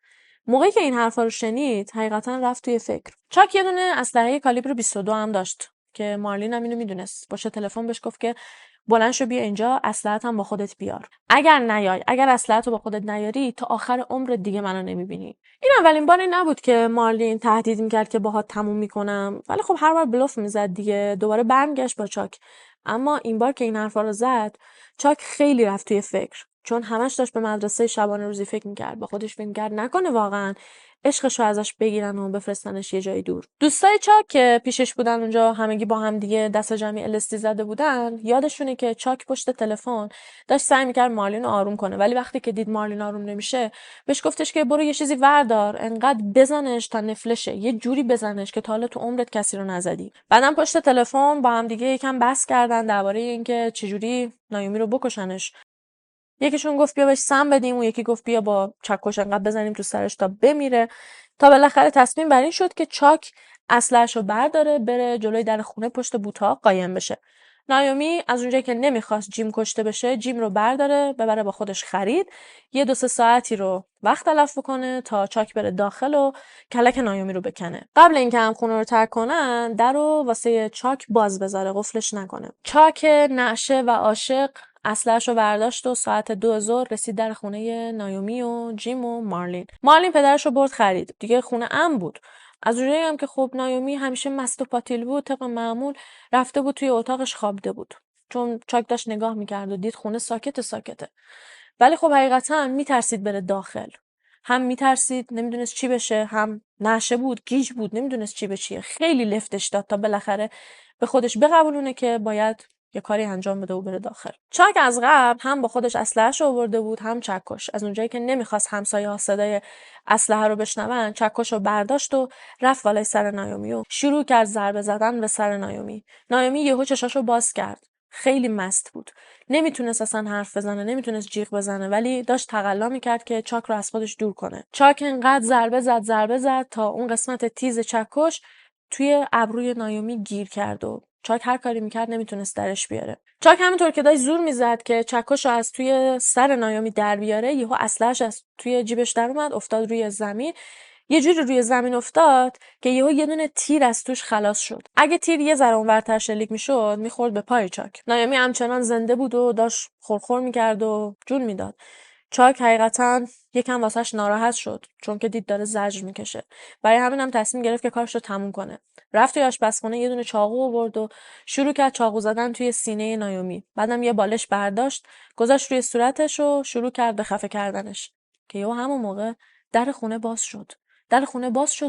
Speaker 1: موقعی که این حرفا رو شنید حقیقتا رفت توی فکر. چاک یه دونه اسلحه کالیبر 22 هم داشت که مارلین هم اینو میدونست. باشه تلفن بهش گفت که بلند شو بیا اینجا، اسلحه‌ت هم با خودت بیار. اگر اسلحه‌تو با خودت نیاری تا آخر عمرت دیگه منو نمیبینی. این اولین باری نبود که مارلین تهدید میکرد که باهات تموم میکنم، ولی خب هر بار بلوف میزد دیگه. دوباره برمیگشت با چاک. اما این بار که این حرفا رو زد، چاک خیلی رفت توی فکر، چون همش داشت به مدرسه شبانه روزی فکر میکرد. با خودش فکر میکرد نکنه واقعا عشقشو ازش بگیرن و بفرستنش یه جای دور. دوستای چاک که پیشش بودن اونجا همگی با هم دیگه دست جمعی الستی زده بودن، یادشونه که چاک پشت تلفن داشت سعی میکرد مارلین رو آروم کنه، ولی وقتی که دید مارلین آروم نمیشه بهش گفتش که برو یه چیزی وردار، انقدر بزنش تا نفلشه، یه جوری بزنش که تا حالا تو عمرت کسی رو نزدی. بعدم پشت تلفن با هم دیگه یکم بحث کردن درباره اینکه چجوری نایومی رو بکشنش. یکیشون گفت بیا بهش سم بدیم، اون یکی گفت بیا با چکش انقدر بزنیم تو سرش تا بمیره. تا بالاخره تصمیم بر این شد که چاک اسلحه‌شو برداره بره جلوی در خونه پشت بوت‌ها قایم بشه. نایومی از اونجایی که نمیخواست جیم کشته بشه، جیم رو برداره ببره با خودش خرید، یه 2-3 ساعتی رو وقت تلف بکنه تا چاک بره داخل و کلک نایومی رو بکنه. قبل اینکه هم خونه رو ترک کنن، در رو واسه چاک باز بذاره، قفلش نکنه. چاک نعشه و عاشق اسلحه‌شو برداشت و ساعت 2 ظهر رسید در خونه نایومی و جیم و مارلین. مارلین پدرش رو برد خرید. دیگه خونه امن بود. از اونجایی هم که خب نایومی همیشه مست و پاتیل بود، طبق معمول رفته بود توی اتاقش خوابیده بود. چون چاک داشت نگاه میکرد و دید خونه ساکته. ولی خب حقیقتا میترسید بره داخل. هم میترسید، نمیدونست چی بشه، هم نشه بود، گیج بود، نمیدونست چی به چیه. خیلی لفتش داد تا بالاخره به خودش بقبولونه که باید یه کاری انجام بده و بره داخل. چاک از قبل هم با خودش اسلحه‌اش آورده بود، هم چکش. از اونجایی که نمیخواست همسایه‌ها صدای اسلحه رو بشنون، چکش رو برداشت و رفت بالای سر نایومی و شروع کرد ضربه زدن به سر نایومی. نایومی یهو چشاشو باز کرد. خیلی مست بود. نمیتونست اصلا حرف بزنه، نمیتونست جیغ بزنه، ولی داشت تقلا میکرد که چاک رو از خودش دور کنه. چاک انقدر ضربه زد تا اون قسمت تیز چکش توی ابروی نایومی گیر کرد و چاک هر کاری میکرد نمیتونست درش بیاره. چاک همونطور که داشت زور میزد که چکش رو از توی سر نایومی در بیاره، یهو اسلحه‌اش از توی جیبش در اومد، افتاد روی زمین. یه جوری روی زمین افتاد که یهو یه دونه تیر از توش خلاص شد. اگه تیر یه ذره اونورتر شلیک میشد، میخورد به پای چاک. نایومی همچنان زنده بود و داشت خورخور میکرد و جون میداد. چاک حقیقتا یکم واسش ناراحت شد، چون که دید داره زجر میکشه. برای همین هم تصمیم گرفت که کارش رو تموم کنه. رفت توی آشپزخونه، یه دونه چاقو آورد و شروع کرد چاقو زدن توی سینه نایومی. بعدم یه بالش برداشت، گذاشت روی صورتش و شروع کرد به خفه کردنش. که یهو همون موقع در خونه باز شد.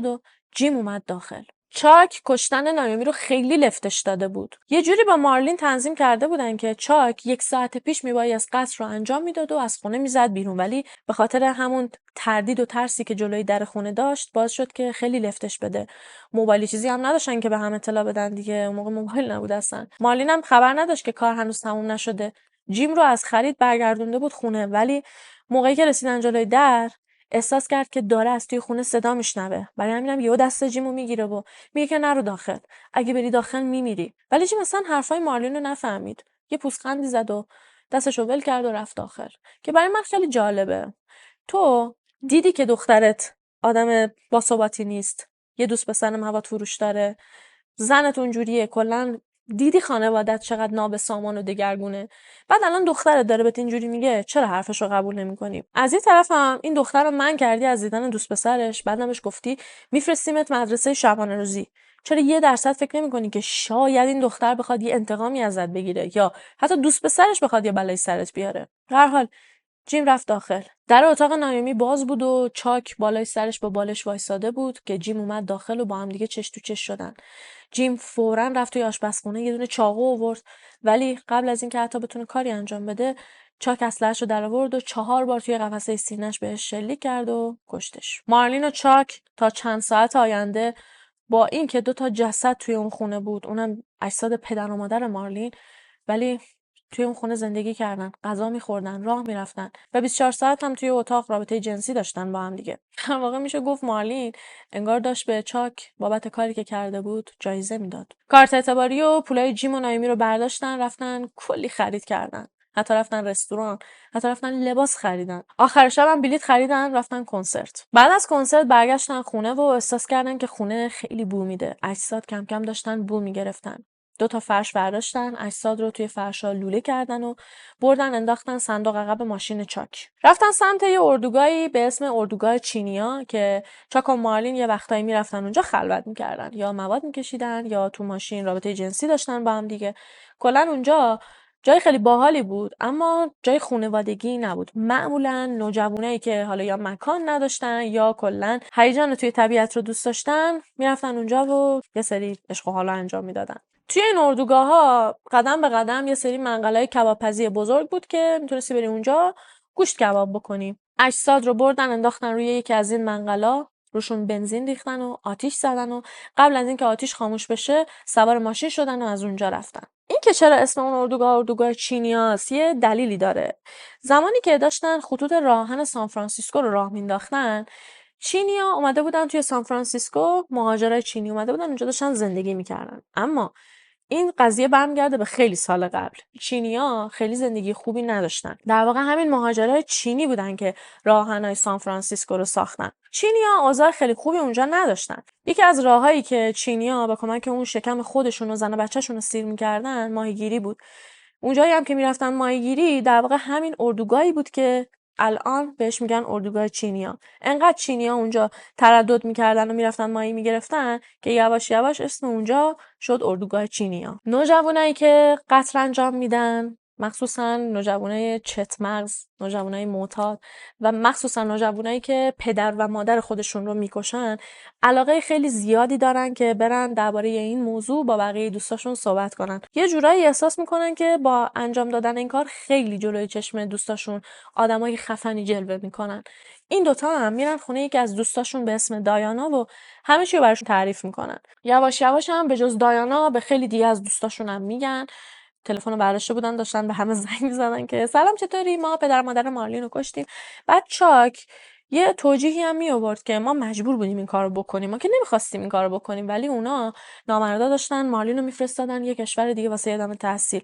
Speaker 1: و جیم اومد داخل. چاک کشتن نایومی رو خیلی لفتش داده بود. یه جوری با مارلین تنظیم کرده بودن که چاک 1 ساعت پیش میبایست قتل رو انجام میداد و از خونه میزد بیرون، ولی به خاطر همون تردید و ترسی که جلوی در خونه داشت باعث شد که خیلی لفتش بده. موبایلی چیزی هم نداشتن که به هم اطلاع بدن دیگه، اون موقع موبایل نبود اصلا. مارلین هم خبر نداشت که کار هنوز تموم نشده. جیم رو از خرید برگردونده بود خونه، ولی موقعی که رسیدن جلوی در احساس کرد که داره از توی خونه صدا میشنوه. برای همینم یهو دست جیمو میگیره و میگه که نرو داخل، اگه بری داخل میمیری. ولی جیم اصلا حرفای مارلین رو نفهمید. یه پوزخندی زد و دستشو ول کرد و رفت داخل. که برای من خیلی جالبه. تو دیدی که دخترت آدم باثباتی نیست، یه دوست پسر مواد فروش داره، زنت اونجوریه، کلا دیدی خانوادت چقدر نابسامان و دگرگونه، بعد الان دخترت داره بهت اینجوری میگه، چرا حرفش رو قبول نمی‌کنی؟ از این طرف هم این دختر رو من کردی از دیدن دوست پسرش، بعدم بهش گفتی میفرستیمت مدرسه شبانه روزی. چرا 1% فکر نمی‌کنی که شاید این دختر بخواد یه انتقامی ازت بگیره، یا حتی دوست پسرش بخواد یه بلای سرت بیاره؟ به هر حال جیم رفت داخل. در اتاق نایومی باز بود و چاک بالای سرش با بالش وایساده بود که جیم اومد داخل و با هم دیگه چش تو چش شدن. جیم فوراً رفت توی آشپزخونه، یه دونه چاقو آورد، ولی قبل از اینکه حتی بتونه کاری انجام بده، چاک اسلحه‌اش رو درآورد و 4 بار توی قفسه سینه‌اش بهش شلیک کرد و کشتش. مارلین و چاک تا چند ساعت آینده با اینکه 2 تا جسد توی اون خونه بود، اونم اجساد پدر و مادر مارلین، ولی توی اون خونه زندگی کردن، غذا می‌خوردن، راه می‌رفتن و 24 ساعت هم توی اتاق رابطه جنسی داشتن با هم دیگه. در واقع میشه گفت مارلین انگار داشت به چاک بابت کاری که کرده بود جایزه میداد. کارت اعتباری و پولای جیم و نایمی رو برداشتن، رفتن کلی خرید کردن. حتی رفتن رستوران، حتی رفتن لباس خریدن. آخر شب هم بلیط خریدن، رفتن کنسرت. بعد از کنسرت برگشتن خونه و احساس کردن که خونه خیلی بو میده. اجساد کم کم داشتن بو میگرفتن. 2 تا فرش برداشتن، اجساد رو توی فرشا لوله کردن و بردن انداختن صندوق عقب ماشین چاک. رفتن سمت یه اردوگاهی به اسم اردوگاه چینیا که چاک و مارلین یه وقتایی میرفتن اونجا خلوت میکردن، یا مواد میکشیدن یا تو ماشین رابطه جنسی داشتن با هم دیگه. کلا اونجا جای خیلی باحالی بود، اما جای خانوادگی نبود. معمولا نوجوانایی که حالا یا مکان نداشتن یا کلا هیجان توی طبیعت رو دوست داشتن میرفتن اونجا و یه سری عشق و حالا انجام میدادن. توی این اردوگاه‌ها قدم به قدم یه سری منقلای کبابپزی بزرگ بود که میتونستی بری اونجا گوشت کباب بکنی. اجساد رو بردن انداختن روی یکی از این منقلا، روشون بنزین ریختن و آتیش زدن و قبل از اینکه آتیش خاموش بشه سوار ماشین شدن و از اونجا رفتن. این که چرا اسم اون اردوگاه چینیاست یه دلیلی داره. زمانی که داشتن خطوط راهن سانفرانسیسکو رو راه مینداختن، چینیا اومده بودن توی سانفرانسیسکو، مهاجرای چینی اومده بودن اونجا داشتن زندگی میکردن. اما این قضیه برمیگرده به خیلی سال قبل. چینیا خیلی زندگی خوبی نداشتن. در واقع همین مهاجرای چینی بودن که راهنای سانفرانسیسکو رو ساختن. چینیا اوضاع خیلی خوبی اونجا نداشتن. یکی از راههایی که چینیا با کمک اون شکم خودشون و زن و بچه‌شون رو سیر می‌کردن ماهیگیری بود. اونجایی هم که میرفتن ماهیگیری در واقع همین اردوگاهی بود که الان بهش میگن اردوگاه چینیا. انقدر چینیا اونجا تردد میکردن و میرفتن ماهی میگرفتن که یواش یواش اسم اونجا شد اردوگاه چینیا. نوجوانایی که قتل انجام میدن، مخصوصا نوجوانای چتمغز، نوجوانای معتاد و مخصوصا نوجوانایی که پدر و مادر خودشون رو میکشن، علاقه خیلی زیادی دارن که برن درباره این موضوع با بقیه دوستاشون صحبت کنن. یه جورایی احساس میکنن که با انجام دادن این کار خیلی جلوی چشم دوستاشون آدمای خفنی جلوه میکنن. این دوتا هم میرن خونه یکی از دوستاشون به اسم دایانا و همه چی رو براشون تعریف میکنن. یواش یواش هم به جز دایانا به خیلی دیگه از دوستاشون هم میگن. تلفن رو برداشته بودن، داشتن به همه زنگ می‌زدن که سلام چطوری، ما پدر مادر مارلین رو کشتیم. بعد چاک یه توجیهی هم می آورد که ما مجبور بودیم این کارو بکنیم، ما که نمیخواستیم این کارو بکنیم، ولی اونا نامردا داشتن مارلین رو میفرستادن یه کشور دیگه واسه ادامه تحصیل.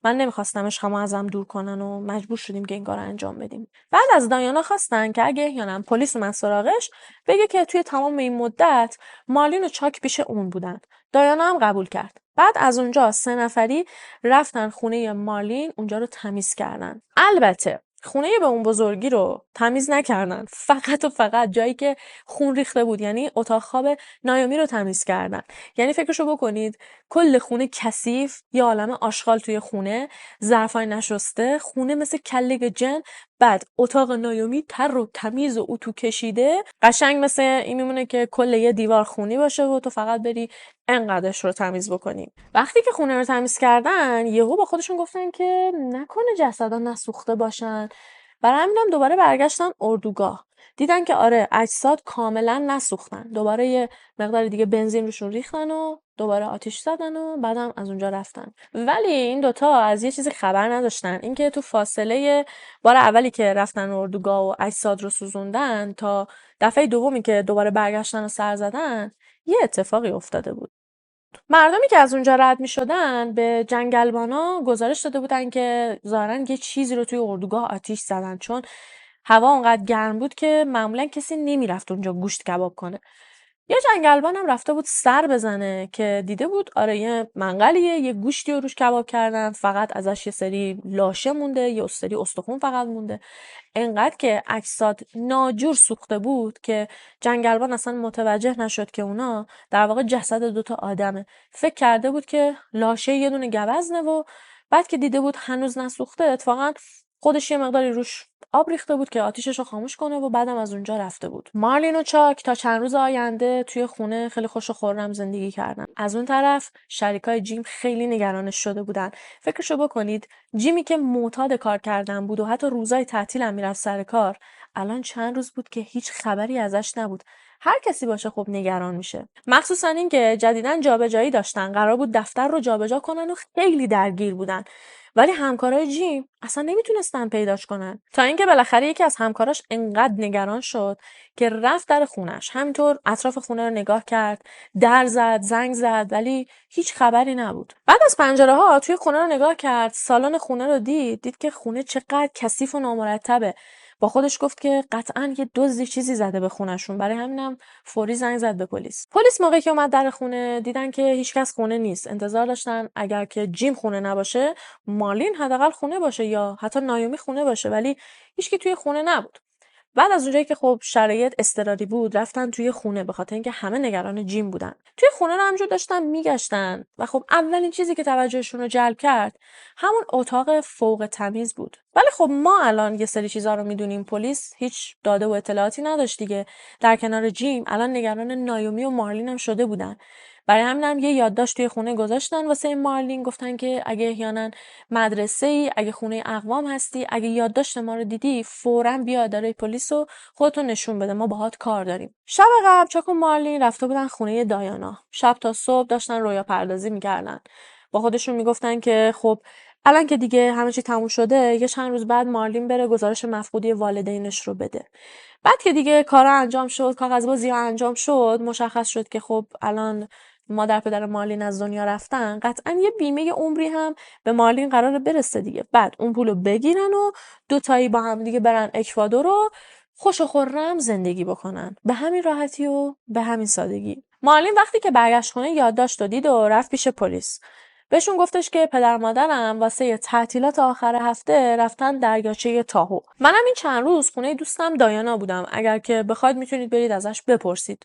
Speaker 1: من نمیخواستم عشقمو ازم دور کنن و مجبور شدیم که این کارو انجام بدیم. بعد از دایانا خواستن که اگه احیانا پلیس اومد سراغش بگه که توی تمام این مدت مارلین و چاک پیش اون بودن. دایانا هم قبول کرد. بعد از اونجا 3 نفری رفتن خونه مارلین، اونجا رو تمیز کردن. البته خونه به اون بزرگی رو تمیز نکردن، فقط و فقط جایی که خون ریخته بود، یعنی اتاق خواب نایومی رو تمیز کردن. یعنی فکرشو بکنید کل خونه کثیف، یه عالمه آشغال توی خونه، ظرفای نشسته، خونه مثل کله جن. بعد اتاق نایومی تر و تمیز و اتو کشیده، قشنگ مثل این میمونه که کل یه دیوار خونی باشه و تو فقط بری انقدرش رو تمیز بکنی. وقتی که خونه رو تمیز کردن یهو با خودشون گفتن که نکنه جسدا نسوخته باشن. برای همینم دوباره برگشتن اردوگاه. دیدن که آره اجساد کاملا نسوختن. دوباره یه مقدار دیگه بنزین روشون ریختن و دوباره آتیش زدن و بعدم از اونجا رفتن. ولی این دوتا از یه چیزی خبر نداشتن، اینکه تو فاصله بار اولی که رفتن اردوگاه و اجساد رو سوزوندن تا دفعه دومی که دوباره برگشتن و سر زدن یه اتفاقی افتاده بود. مردمی که از اونجا رد می‌شدن به جنگلبانا گزارش داده بودن که ظاهراً یه چیزی رو توی اردوگاه آتیش زدن، چون هوا اونقدر گرم بود که معمولاً کسی نمیرفت اونجا گوشت کباب کنه. یه جنگلبان هم رفته بود سر بزنه که دیده بود آره یه منقلیه، یه گوشتی رو روش کباب کردن، فقط ازش یه سری لاشه مونده، یه سری استخون فقط مونده. انقدر که اجساد ناجور سوخته بود که جنگلبان اصلا متوجه نشد که اونا در واقع جسد دوتا آدمه. فکر کرده بود که لاشه یه دونه گوزنه و بعد که دیده بود هنوز نسوخته اتفاقا خودش یه مقداری روش آب ریخته بود که آتیشش رو خاموش کنه و بعدم از اونجا رفته بود. مارلین و چاک تا چند روز آینده توی خونه خیلی خوش و خرم زندگی کردن. از اون طرف شریکای جیم خیلی نگرانش شده بودن. فکرشو بکنید جیمی که معتاد کار کردن بود و حتی روزای تعطیل هم میرفت سر کار، الان چند روز بود که هیچ خبری ازش نبود. هر کسی باشه خب نگران میشه، مخصوصا اینکه جدیداً جابجایی داشتن، قرار بود دفتر رو جابجا کنن و خیلی درگیر بودن. ولی همکارای جیم اصلا نمیتونستن پیداش کنن تا اینکه بالاخره یکی از همکاراش انقدر نگران شد که رفت در خونش، همینطور اطراف خونه رو نگاه کرد، در زد، زنگ زد، ولی هیچ خبری نبود. بعد از پنجره ها توی خونه رو نگاه کرد، سالن خونه رو دید که خونه چقدر کثیف و نامرتبه. با خودش گفت که قطعاً یه دزدی چیزی زده به خونه‌شون، برای همینم فوری زنگ زد به پلیس. پلیس موقعی که اومد در خونه دیدن که هیچکس خونه نیست. انتظار داشتن اگر که جیم خونه نباشه مارلین حداقل خونه باشه یا حتی نایومی خونه باشه، ولی هیچکی توی خونه نبود. بعد از اونجایی که خب شرایط اضطراری بود رفتن توی خونه به خاطر اینکه همه نگران جیم بودن. توی خونه رو همجور داشتن میگشتن و خب اولین چیزی که توجهشون رو جلب کرد همون اتاق فوق تمیز بود. ولی خب ما الان یه سری چیزا رو میدونیم، پلیس هیچ داده و اطلاعاتی نداشت دیگه. در کنار جیم الان نگران نایومی و مارلین هم شده بودن. برای همینم یه یادداشت توی خونه گذاشتن واسه مارلین، گفتن که اگه احیانا مدرسه‌ای، اگه خونه اقوام هستی، اگه یادداشت ما رو دیدی فوراً بیا اداره پلیس و خودتو نشون بده، ما باهات کار داریم. شب قبل چاک و مارلین رفته بودن خونه دایانا. شب تا صبح داشتن رویا پردازی میکردن. با خودشون میگفتن که خب الان که دیگه همه چی تموم شده، یه چند روز بعد مارلین بره گزارش مفقودی والدینش رو بده. بعد که دیگه کارا انجام شد، کاغذبازی‌ها انجام شد، مشخص شد که خب الان مادر پدر مارلین از دنیا رفتن، قطعا یه بیمه عمری هم به مارلین قراره برسه دیگه. بعد اون پولو بگیرن و دوتایی با هم دیگه برن اکوادور رو خوش و خرم زندگی بکنن، به همین راحتی و به همین سادگی. مارلین وقتی که برگشت خونه یادداشت رو دید و رفت پیش پلیس. بهشون گفتش که پدر مادرم واسه تعطیلات آخر هفته رفتن دریاچه تاهو. منم این چند روز خونه دوستم دایانا بودم، اگر که بخواید میتونید برید ازش بپرسید.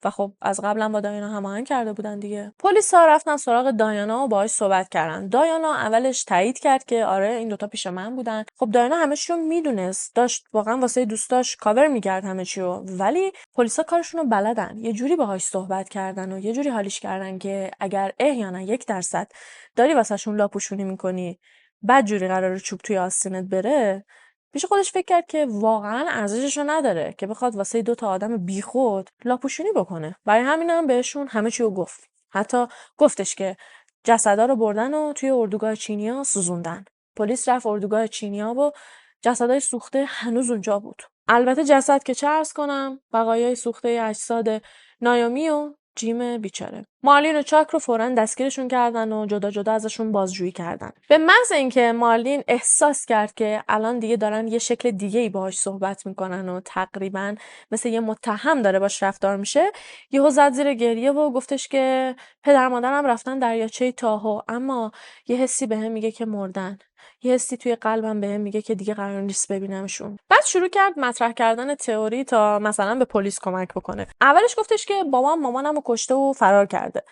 Speaker 1: و خب از قبلا با دایانا هماهنگ کرده بودن دیگه. پلیسا رفتن سراغ دایانا و باهاش صحبت کردن. دایانا اولش تایید کرد که آره این دوتا پیش من بودن. خب دایانا همه چی رو میدونست، داشت واقعا واسه دوستاش کاور میکرد همه چی رو، ولی پلیسا کارشون رو بلدن. یه جوری باهاش صحبت کردن و یه جوری حالیش کردن که اگر احیانا 1% داری واسهشون لاپوشونی میکنی، بعد جوری قراره چوب توی آستینت بره، پیش خودش فکر کرد که واقعا ارزششو نداره که بخواد واسه 2 تا آدم بیخود لاپوشونی بکنه. برای همین هم بهشون همه چی رو گفت. حتی گفتش که جسدا رو بردن و توی اردوگاه چینیا سوزوندن. پلیس رفت اردوگاه چینیا و جسدای سوخته هنوز اونجا بود. البته جسد که چه عرض کنم، بقایای سوخته اجساد نایومی و جیم بیچاره. مارلین و چاک رو فوراً دستگیرشون کردن و جدا جدا ازشون بازجویی کردن. به محض اینکه مارلین احساس کرد که الان دیگه دارن یه شکل دیگه‌ای باهاش صحبت میکنن و تقریباً مثل یه متهم داره باش رفتار میشه، یهو زد زیر گریه و گفتش که پدر مادرم رفتن دریاچه تاهو، اما یه حسی بهم میگه که مردن. یه حسی توی قلبم بهم میگه که دیگه قرار نیست ببینمشون. بعد شروع کرد مطرح کردن تئوری تا مثلا به پلیس کمک بکنه. اولش گفتش که بابام مامانمو کشته و فرار کرده.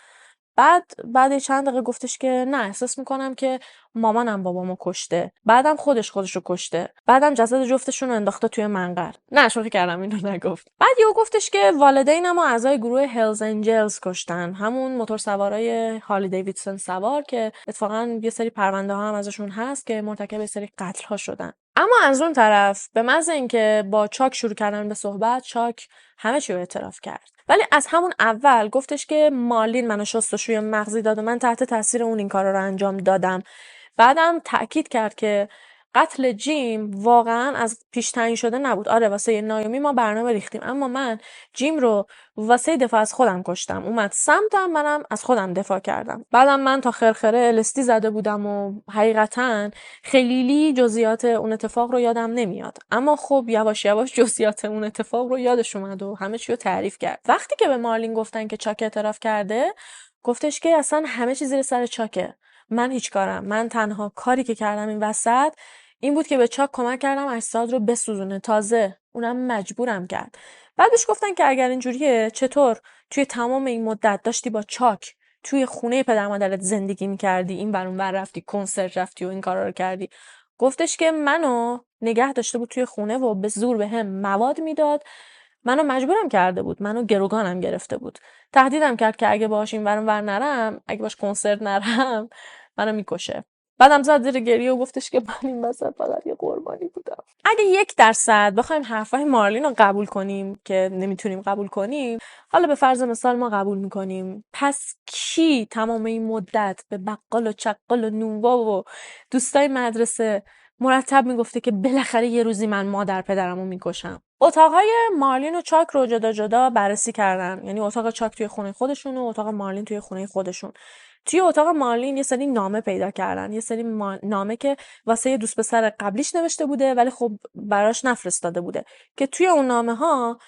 Speaker 1: بعد چند دقیقه گفتش که نه، احساس میکنم که مامانم بابامو کشته. بعدم خودشو کشته. بعدم جسد جفتشون رو انداخته توی منقل. نه شوخی کردم، اینو نگفت. بعد یهو گفتش که والدینم و اعضای گروه هلز انجلز کشتن، همون موتورسوارای هارلی دیویدسون سوار که اتفاقا یه سری پرونده ها هم ازشون هست که مرتکب یه سری قتل ها شدن. اما از اون طرف به محض اینکه با چاک شروع کردن به صحبت، چاک همه چی رو اعتراف کرد. ولی از همون اول گفتش که مارلین منو شستشوی مغزی داد و من تحت تاثیر اون این کارا رو انجام دادم. بعدم تأکید کرد که قتل جیم واقعا از پیش تعیین شده نبود. آره واسه نایومی ما برنامه ریختیم، اما من جیم رو واسه دفاع از خودم کشتم. اومد سمتم، منم از خودم دفاع کردم. بعدم من تا خرخره الستی زده بودم و حقیقتا خیلی جزئیات اون اتفاق رو یادم نمیاد، اما خب یواش یواش جزئیات اون اتفاق رو یادش اومد و همه چی رو تعریف کرد. وقتی که به مارلین گفتن که چاک اعتراف کرده، گفتش که اصلا همه چیز زیر سر چاکه. من هیچ کارم، من تنها کاری که کردم این وسط این بود که به چاک کمک کردم اجساد رو بسوزونه، تازه اونم مجبورم کرد. بعدش گفتن که اگر اینجوریه چطور توی تمام این مدت داشتی با چاک توی خونه پدر مادرت زندگی می‌کردی، این ور اون ور رفتی، کنسرت رفتی و این کارا رو کردی؟ گفتش که منو نگه داشته بود توی خونه و به زور بهم مواد میداد، منو مجبورم کرده بود، منو گروگانم گرفته بود، تهدیدم کرد که اگه باهاش این ور اون ور نرم، اگه باهاش کنسرت نرم منو میکشه. بعدم زد زیر گریه و گفتش که من این وسط فقط یه قربانی بودم. اگه 1% بخوایم حرفای مارلین رو قبول کنیم که نمیتونیم قبول کنیم، حالا به فرض مثال ما قبول میکنیم، پس کی تمام این مدت به بقال و چقال و نونوا و دوستای مدرسه مرتب میگفته که بالاخره یه روزی من مادر پدرمو میکشم؟ اتاقهای مارلین و چاک رو جدا جدا بررسی کردن، یعنی اتاق چاک توی خونه خودشون و اتاق مارلین توی خونه خودشون. توی اتاق مارلین یه سری نامه پیدا کردن، یه سری نامه که واسه یه دوست پسر قبلیش نوشته بوده ولی خب براش نفرستاده بوده، که توی اون نامه ها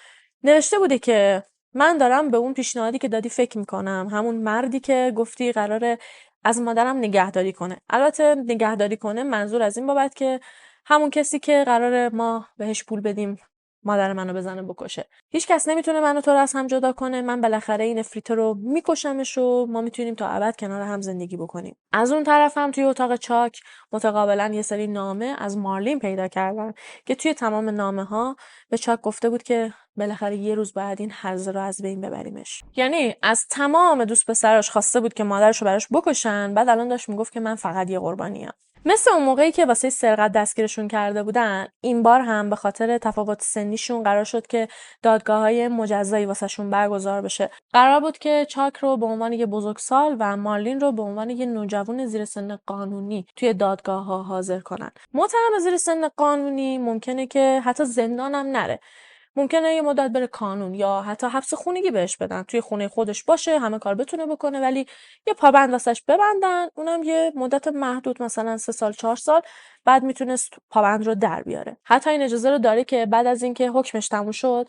Speaker 1: نوشته بوده که من دارم به اون پیشنهادی که دادی فکر میکنم، همون مردی که گفتی قراره از مادرم نگهداری کنه. البته نگهداری کنه منظور از این بابت که همون کسی که قراره ما بهش پول بدیم مادر منو بزنه بکشه. هیچ کس نمیتونه منو تو رو از هم جدا کنه، من بالاخره این افریت رو میکشمش و ما میتونیم تا ابد کنار هم زندگی بکنیم. از اون طرف هم توی اتاق چاک متقابلا یه سری نامه از مارلین پیدا کردن که توی تمام نامه ها به چاک گفته بود که بالاخره یه روز باید این هرزه رو از بین ببریمش. یعنی از تمام دوست پسراش خواسته بود که مادرشو براش بکشن، بعد الان داشت میگفت که من فقط یه قربانیم. مثل اون موقعی که واسه سرقت دستگیرشون کرده بودن، این بار هم به خاطر تفاوت سنیشون قرار شد که دادگاه‌های مجزایی واسهشون برگزار بشه. قرار بود که چاک رو به عنوان یه بزرگسال و مارلین رو به عنوان یه نوجوان زیر سن قانونی توی دادگاه‌ها حاضر کنن. متهم زیر سن قانونی ممکنه که حتی زندان هم نره. ممکنه یه مدت بره کانون یا حتی حبس خونگی بهش بدن، توی خونه خودش باشه، همه کار بتونه بکنه، ولی یه پابند واسش ببندن، اونم یه مدت محدود، مثلا 3 سال 4 سال، بعد میتونست پابند رو در بیاره. حتی این اجازه رو داره که بعد از اینکه حکمش تموم شد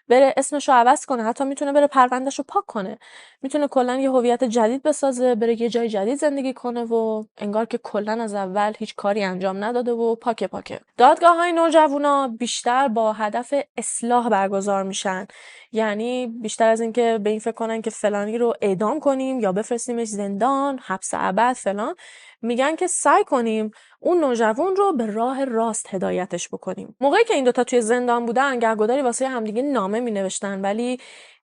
Speaker 1: بره اسمش رو عوض کنه، حتی میتونه بره پروندهش رو پاک کنه، میتونه کلا یه هویت جدید بسازه، بره یه جای جدید زندگی کنه و انگار که کلا از اول هیچ کاری انجام نداده و پاکه. دادگاه‌های نوجوانا بیشتر با هدف اصلاح برگزار میشن، یعنی بیشتر از اینکه به این فکر کنن که فلانی رو اعدام کنیم یا بفرستیمش زندان، حبس ابد فلان، میگن که سعی کنیم اون نوجوان رو به راه راست هدایتش بکنیم. موقعی که این دوتا توی زندان بودن، گهگداری واسه همدیگه نامه مینوشتن، ولی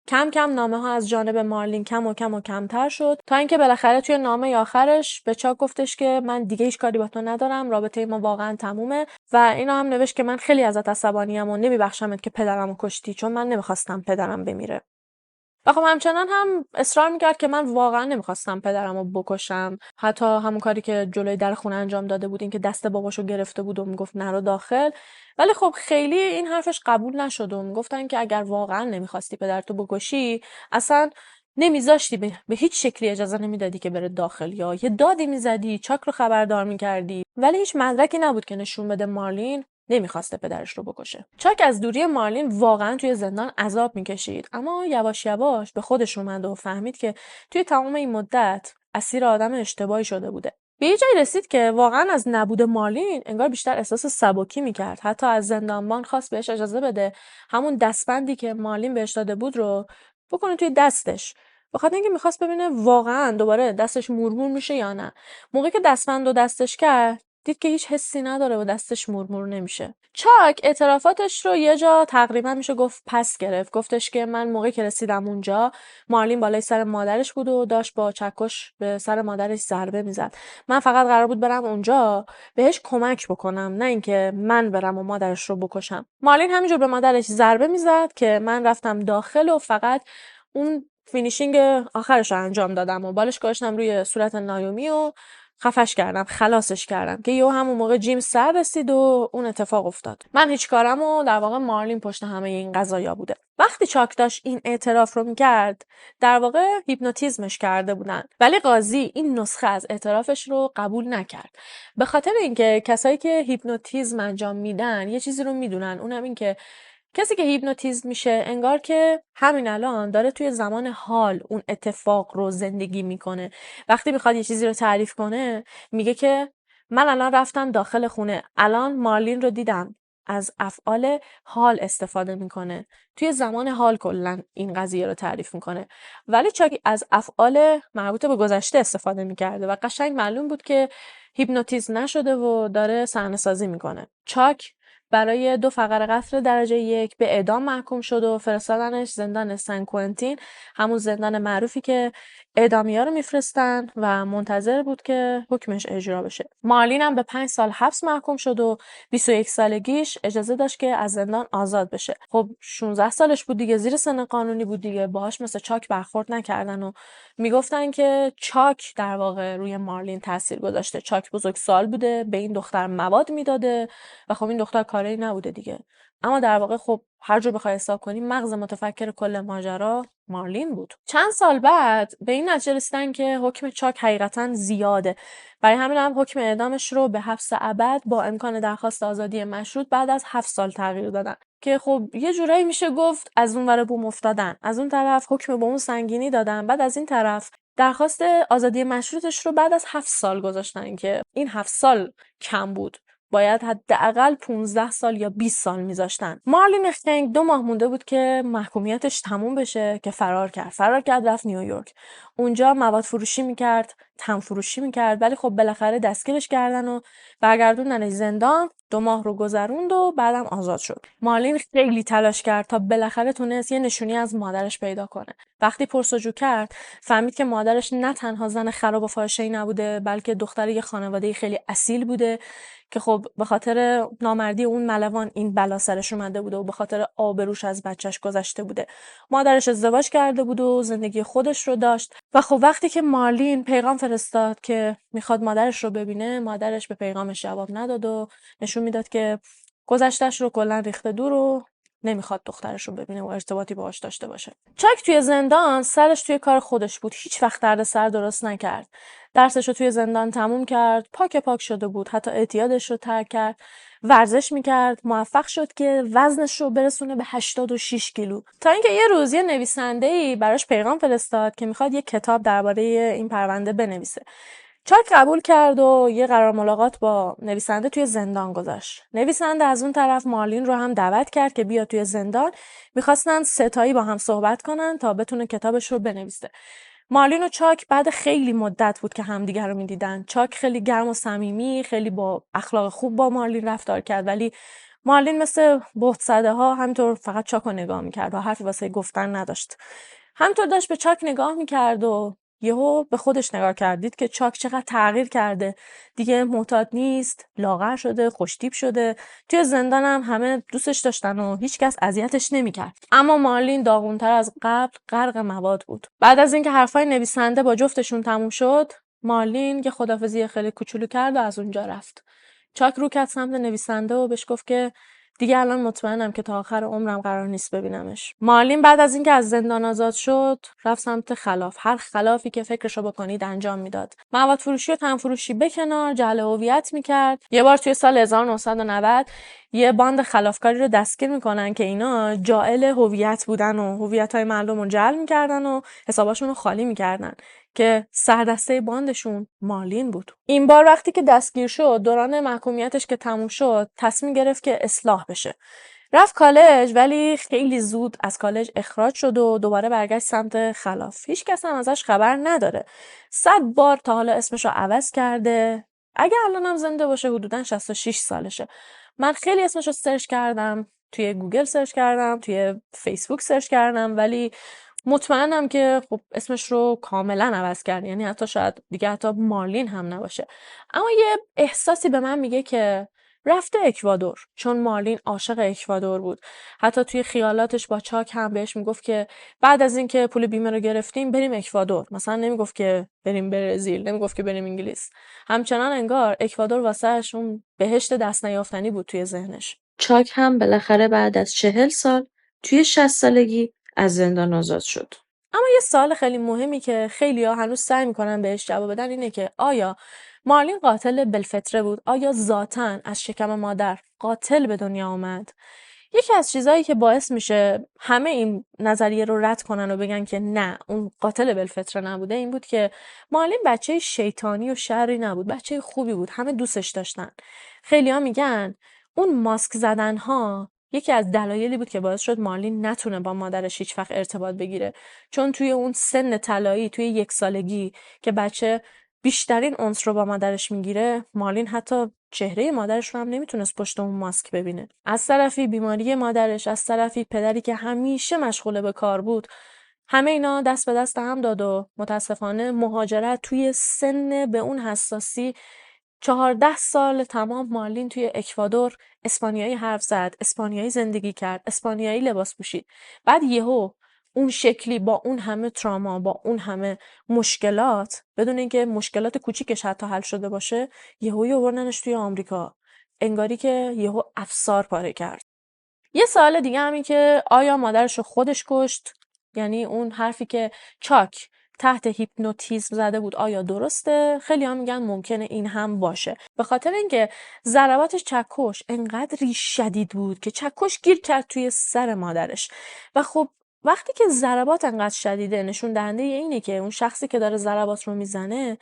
Speaker 1: کم کم نامه ها از جانب مارلین کم و کمتر شد، تا اینکه بالاخره توی نامه آخرش به چاک گفتش که من دیگه هیچ کاری با تو ندارم، رابطه ما واقعا تمومه، و اینا هم نوشت که من خیلی ازت عصبانیم و نمیبخشمت که پدرمو کشتی، چون من نمیخواستم پدرم بمیره. و خب همچنان هم اصرار میکرد که من واقعا نمیخواستم پدرمو بکشم. حتی همون کاری که جلوی در خونه انجام داده بود، این که دست باباشو گرفته بود و میگفت نرو داخل، ولی خب خیلی این حرفش قبول نشد و میگفتن که اگر واقعا نمیخواستی پدرتو بکشی، اصلا نمیذاشتی، به هیچ شکلی اجازه نمیدادی که بره داخل، یا یه دادی میزدی، چاک رو خبردار میکردی، ولی هیچ مدرکی نبود که نشون بده مارلین نمیخواسته پدرش رو بکشه. چاک از دوری مارلین واقعا توی زندان عذاب میکشید، اما یواش یواش به خودش اومد و فهمید که توی تمام این مدت اسیر آدم اشتباهی شده بوده. به یه جایی رسید که واقعا از نبود مارلین انگار بیشتر احساس سبکی میکرد. حتی از زندانبان خواست بهش اجازه بده همون دستبندی که مارلین بهش داده بود رو بکنه توی دستش، بخاطر اینکه میخواست ببینه واقعا دوباره دستش مورمور میشه یا نه. موقعی که دستبند رو دستش کرد، دید که هیچ حسی نداره و دستش مورمور نمیشه. چاک اعترافاتش رو یه جا تقریبا میشه گفت پس گرفت. گفتش که من موقعی که رسیدم اونجا، مارلین بالای سر مادرش بود و داشت با چکش به سر مادرش ضربه میزد. من فقط قرار بود برم اونجا بهش کمک بکنم، نه اینکه من برم و مادرش رو بکشم. مارلین همینجور به مادرش ضربه میزد که من رفتم داخل و فقط اون فینیشینگ آخرش رو انجام دادم و بالش گذاشتم روی صورت نایومی و خفش کردم، خلاصش کردم، که یهو همون موقع جیم سر رسید و اون اتفاق افتاد. من هیچ کارم و در واقع مارلین پشت همه این قضایا بوده. وقتی چاک داشت این اعتراف رو میکرد، در واقع هیپنوتیزمش کرده بودن، ولی قاضی این نسخه از اعترافش رو قبول نکرد. به خاطر اینکه کسایی که هیپنوتیزم انجام میدن یه چیزی رو میدونن، اونم این که کسی که هیپنوتیزم میشه انگار که همین الان داره توی زمان حال اون اتفاق رو زندگی میکنه. وقتی میخواد یه چیزی رو تعریف کنه، میگه که من الان رفتم داخل خونه، الان مارلین رو دیدم، از افعال حال استفاده میکنه، توی زمان حال کلا این قضیه رو تعریف میکنه. ولی چاکی از افعال مربوط به گذشته استفاده میکرده و قشنگ معلوم بود که هیپنوتیزم نشده و داره صحنه‌سازی میکنه. چاک برای 2 فقر قتل درجه 1 به اعدام محکوم شد و فرستادنش زندان سن کوئنتین، همون زندان معروفی که اعدامی‌ها رو میفرستن، و منتظر بود که حکمش اجرا بشه. مارلین هم به 5 سال حبس محکوم شد و 21 سالگیش اجازه داشت که از زندان آزاد بشه. خب 16 سالش بود دیگه، زیر سن قانونی بود دیگه، باهاش مثل چاک برخورد نکردن و میگفتن که چاک در واقع روی مارلین تاثیر گذاشته. چاک بزرگسال بوده، به این دختر مواد میداده و خب این دختر کاری نبوده دیگه. اما در واقع خب هر جور بخوای حساب کنی، مغز متفکر کل ماجرا مارلین بود. چند سال بعد به این نتیجه رسیدن که حکم چاک حقیقتا زیاده، برای همین هم حکم اعدامش رو به حبس ابد با امکان درخواست آزادی مشروط بعد از 7 سال تغییر دادن، که خب یه جورایی میشه گفت از اون ور بوم افتادن. از اون طرف حکم به اون سنگینی دادن، بعد از این طرف درخواست آزادی مشروطش رو بعد از 7 سال گذاشتن، که این 7 سال کم بود، باید حداقل 15 سال یا 20 سال میذاشتن. مارلین اختنگ 2 ماه مونده بود که محکومیتش تموم بشه که فرار کرد رفت نیویورک. اونجا مواد فروشی میکرد، تن فروشی میکرد، ولی خب بالاخره دستگیرش کردن و برگردوندنش زندان. 2 ماه رو گذروند و بعدم آزاد شد. مارلین خیلی تلاش کرد تا بالاخره تونست یه نشونی از مادرش پیدا کنه. وقتی پرسجو کرد فهمید که مادرش نه تنها زن خراب و فاحشه‌ای نبوده، بلکه دختر یه خانواده خیلی اصیل بوده که خب به خاطر نامردی اون ملوان این بلا سرش اومده بوده و به خاطر آبروش از بچهش گذشته بوده. مادرش ازدواج کرده بود و زندگی خودش رو داشت و خب وقتی که مارلین پیغام فرستاد که میخواد مادرش رو ببینه، مادرش به پیغامش جواب نداد و نشون میداد که گذشته‌اش رو کلا ریخته دور و نمیخواد دخترش رو ببینه و ارتباطی باهاش داشته باشه. چاک توی زندان سرش توی کار خودش بود. هیچ وقت دردسر درست نکرد. درسش رو توی زندان تموم کرد. پاک شده بود. حتی اعتیادش رو ترک کرد. ورزش میکرد. موفق شد که وزنش رو برسونه به 86 کیلو. تا اینکه یه روز یه نویسنده‌ای براش پیغام فرستاد که میخواد یه کتاب درباره این پرونده بنویسه. چاک قبول کرد و یه قرار ملاقات با نویسنده توی زندان گذاشت. نویسنده از اون طرف مارلین رو هم دعوت کرد که بیاد توی زندان. میخواستن ستایی با هم صحبت کنن تا بتونه کتابش رو بنویسه. مارلین و چاک بعد خیلی مدت بود که همدیگر رو میدیدن. چاک خیلی گرم و صمیمی، خیلی با اخلاق خوب با مارلین رفتار کرد، ولی مارلین مثل بهت ها همینطور فقط چاک رو نگاه میکرد و حرفی واسه گفتن نداشت. همینطور داشت به چاک نگاه میکرد و یهو به خودش نگاه کرد، دید که چاک چقدر تغییر کرده، دیگه معتاد نیست، لاغر شده، خوشتیپ شده. توی زندانم همه دوستش داشتن و هیچکس اذیتش نمیکرد. اما مارلین داغونتر از قبل غرق مواد بود. بعد از اینکه حرفای نویسنده با جفتشون تموم شد، مارلین یه خداحافظی خیلی کوچولو کرد و از اونجا رفت. چاک رو کرد سمت نویسنده و بهش گفت که دیگه الان مطمئنم که تا آخر عمرم قرار نیست ببینمش. مارلین بعد از اینکه از زندان آزاد شد، رفت سمت خلاف. هر خلافی که فکرشو بکنید انجام میداد. مواد فروشی و تن فروشی به کنار، جعل هویت میکرد. یه بار توی سال 1990 یه باند خلافکاری رو دستگیر میکنن که اینا جاعل هویت بودن و هویت‌های مردم رو جعل میکردن و حساباشون رو خالی میکردن که سردسته باندشون مارلین بود. این بار وقتی که دستگیر شد، دوران محکومیتش که تموم شد، تصمیم گرفت که اصلاح بشه. رفت کالج ولی خیلی زود از کالج اخراج شد و دوباره برگشت سمت خلاف. هیچ کس هم ازش خبر نداره. 100 بار تا حالا اسمشو عوض کرده. اگه الانم زنده باشه حدوداً 66 سالشه. من خیلی اسمشو سرچ کردم، توی گوگل سرچ کردم، توی فیسبوک سرچ کردم، ولی مطمئنم که خب اسمش رو کاملا عوض کرد. یعنی حتی شاید دیگه حتی مارلین هم نباشه. اما یه احساسی به من میگه که رفته اکوادور، چون مارلین عاشق اکوادور بود. حتی توی خیالاتش با چاک هم بهش میگفت که بعد از اینکه پول بیمه رو گرفتیم بریم اکوادور. مثلا نمیگفت که بریم برزیل، نمیگفت که بریم انگلیس. همچنان انگار اکوادور واسهش اون بهشت دست نیافتنی بود توی ذهنش. چاک هم بالاخره بعد از 40 سال توی 60 سالگی از زندان آزاد شد. اما یه سوال خیلی مهمی که خیلی‌ها هنوز سعی می‌کنن بهش جواب بدن اینه که آیا مارلین قاتل بالفطره بود؟ آیا ذاتاً از شکم مادر قاتل به دنیا آمد؟ یکی از چیزایی که باعث میشه همه این نظریه رو رد کنن و بگن که نه اون قاتل بالفطره نبوده این بود که مارلین بچه شیطانی و شری نبود، بچه خوبی بود، همه دوستش داشتن. خیلی‌ها میگن اون ماسک زدن‌ها یکی از دلایلی بود که باعث شد مارلین نتونه با مادرش هیچ وقت ارتباط بگیره، چون توی اون سن طلایی، توی 1 سالگی که بچه بیشترین انس رو با مادرش میگیره، مارلین حتی چهره مادرش رو هم نمیتونست پشت اون ماسک ببینه. از طرفی بیماری مادرش، از طرفی پدری که همیشه مشغول به کار بود، همه اینا دست به دست هم داد و متاسفانه مهاجرت توی سن به اون حساسی 14 سال تمام مارلین توی اکوادور اسپانیایی حرف زد، اسپانیایی زندگی کرد، اسپانیایی لباس پوشید. بعد یهو اون شکلی با اون همه تراما، با اون همه مشکلات، بدون اینکه مشکلات کوچیکش حتی حل شده باشه، یهو آوردنش توی آمریکا. انگاری که یهو افسار پاره کرد. یه سوال دیگه همین که آیا مادرش رو خودش کشت؟ یعنی اون حرفی که چاک تحت هیپنوتیزم زده بود آیا درسته؟ خیلی هم میگن ممکنه این هم باشه. به خاطر اینکه ضرباتش چکش انقدری شدید بود که چکش گیر کرد توی سر مادرش. و خب وقتی که ضربات انقدر شدیده نشون دهنده اینه که اون شخصی که داره ضربات رو میزنه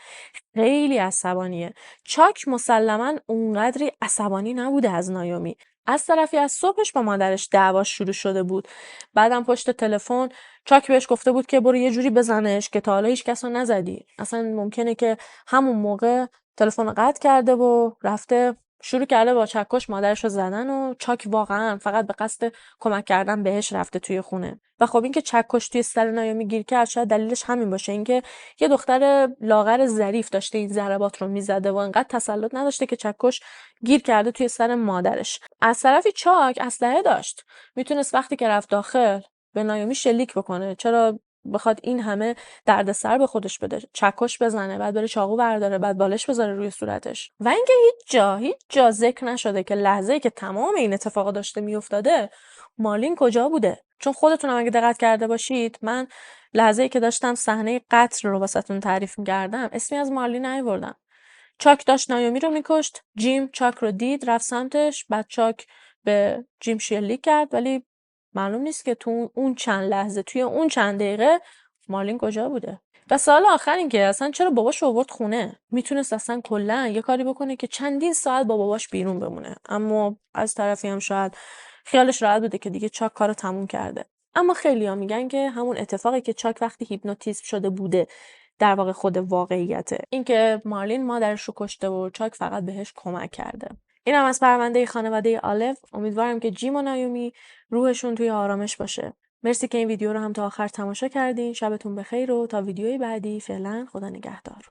Speaker 1: خیلی عصبانیه. چاک مسلماً اونقدری عصبانی نبوده از نایومی. از طرفی از صبحش با مادرش دعواش شروع شده بود. بعدم پشت تلفن چاک بهش گفته بود که برو یه جوری بزنش که تا حالا هیچ کس رو نزدی. اصلا ممکنه که همون موقع تلفن رو قطع کرده و رفته شروع کرده با چکش مادرش رو زدن و چاک واقعا فقط به قصد کمک کردن بهش رفته توی خونه. و خب اینکه چکش توی سر نایومی گیر کرد شاید دلیلش همین باشه، اینکه یه دختر لاغر ظریف داشته این ضربات رو میزده و انقدر تسلط نداشته که چکش گیر کرده توی سر مادرش. از طرفی چاک اسلحه داشت، میتونست وقتی که رفت داخل به نایومی شلیک بکنه. چرا بخواد این همه دردسر به خودش بده، چکش بزنه، بعد بره چاقو برداره، بعد بالش بذاره روی صورتش؟ و اینکه هیچ جا ذکر نشده که لحظه‌ای که تمام این اتفاقا داشته میافتاده مارلین کجا بوده. چون خودتونم اگه دقت کرده باشید، من لحظه‌ای که داشتم صحنه قتل رو واسهتون تعریف می‌کردم اسمی از مارلین نیاوردم. چاک داشت نایومی رو میکشت، جیم چاک رو دید رفت سمتش، بعد چاک به جیم شلیک کرد، ولی معلوم نیست که تو اون چند لحظه، توی اون چند دقیقه مارلین کجا بوده. و سوال آخر این که اصلا چرا باباش آورد خونه؟ میتونست اصلا کلا یه کاری بکنه که چندین ساعت با باباش بیرون بمونه، اما از طرفی هم شاید خیالش راحت بوده که دیگه چاک کارو تموم کرده. اما خیلی‌ها میگن که همون اتفاقی که چاک وقتی هیپنوتیزم شده بوده در واقع خود واقعیته، اینکه مارلین مادرش رو کشته و چاک فقط بهش کمک کرده. اینم از پرونده خانواده آلف. امیدوارم که جیم و نایومی روحشون توی آرامش باشه. مرسی که این ویدیو رو هم تا آخر تماشا کردین. شبتون بخیر و تا ویدیوی بعدی فعلا خدا نگهدار.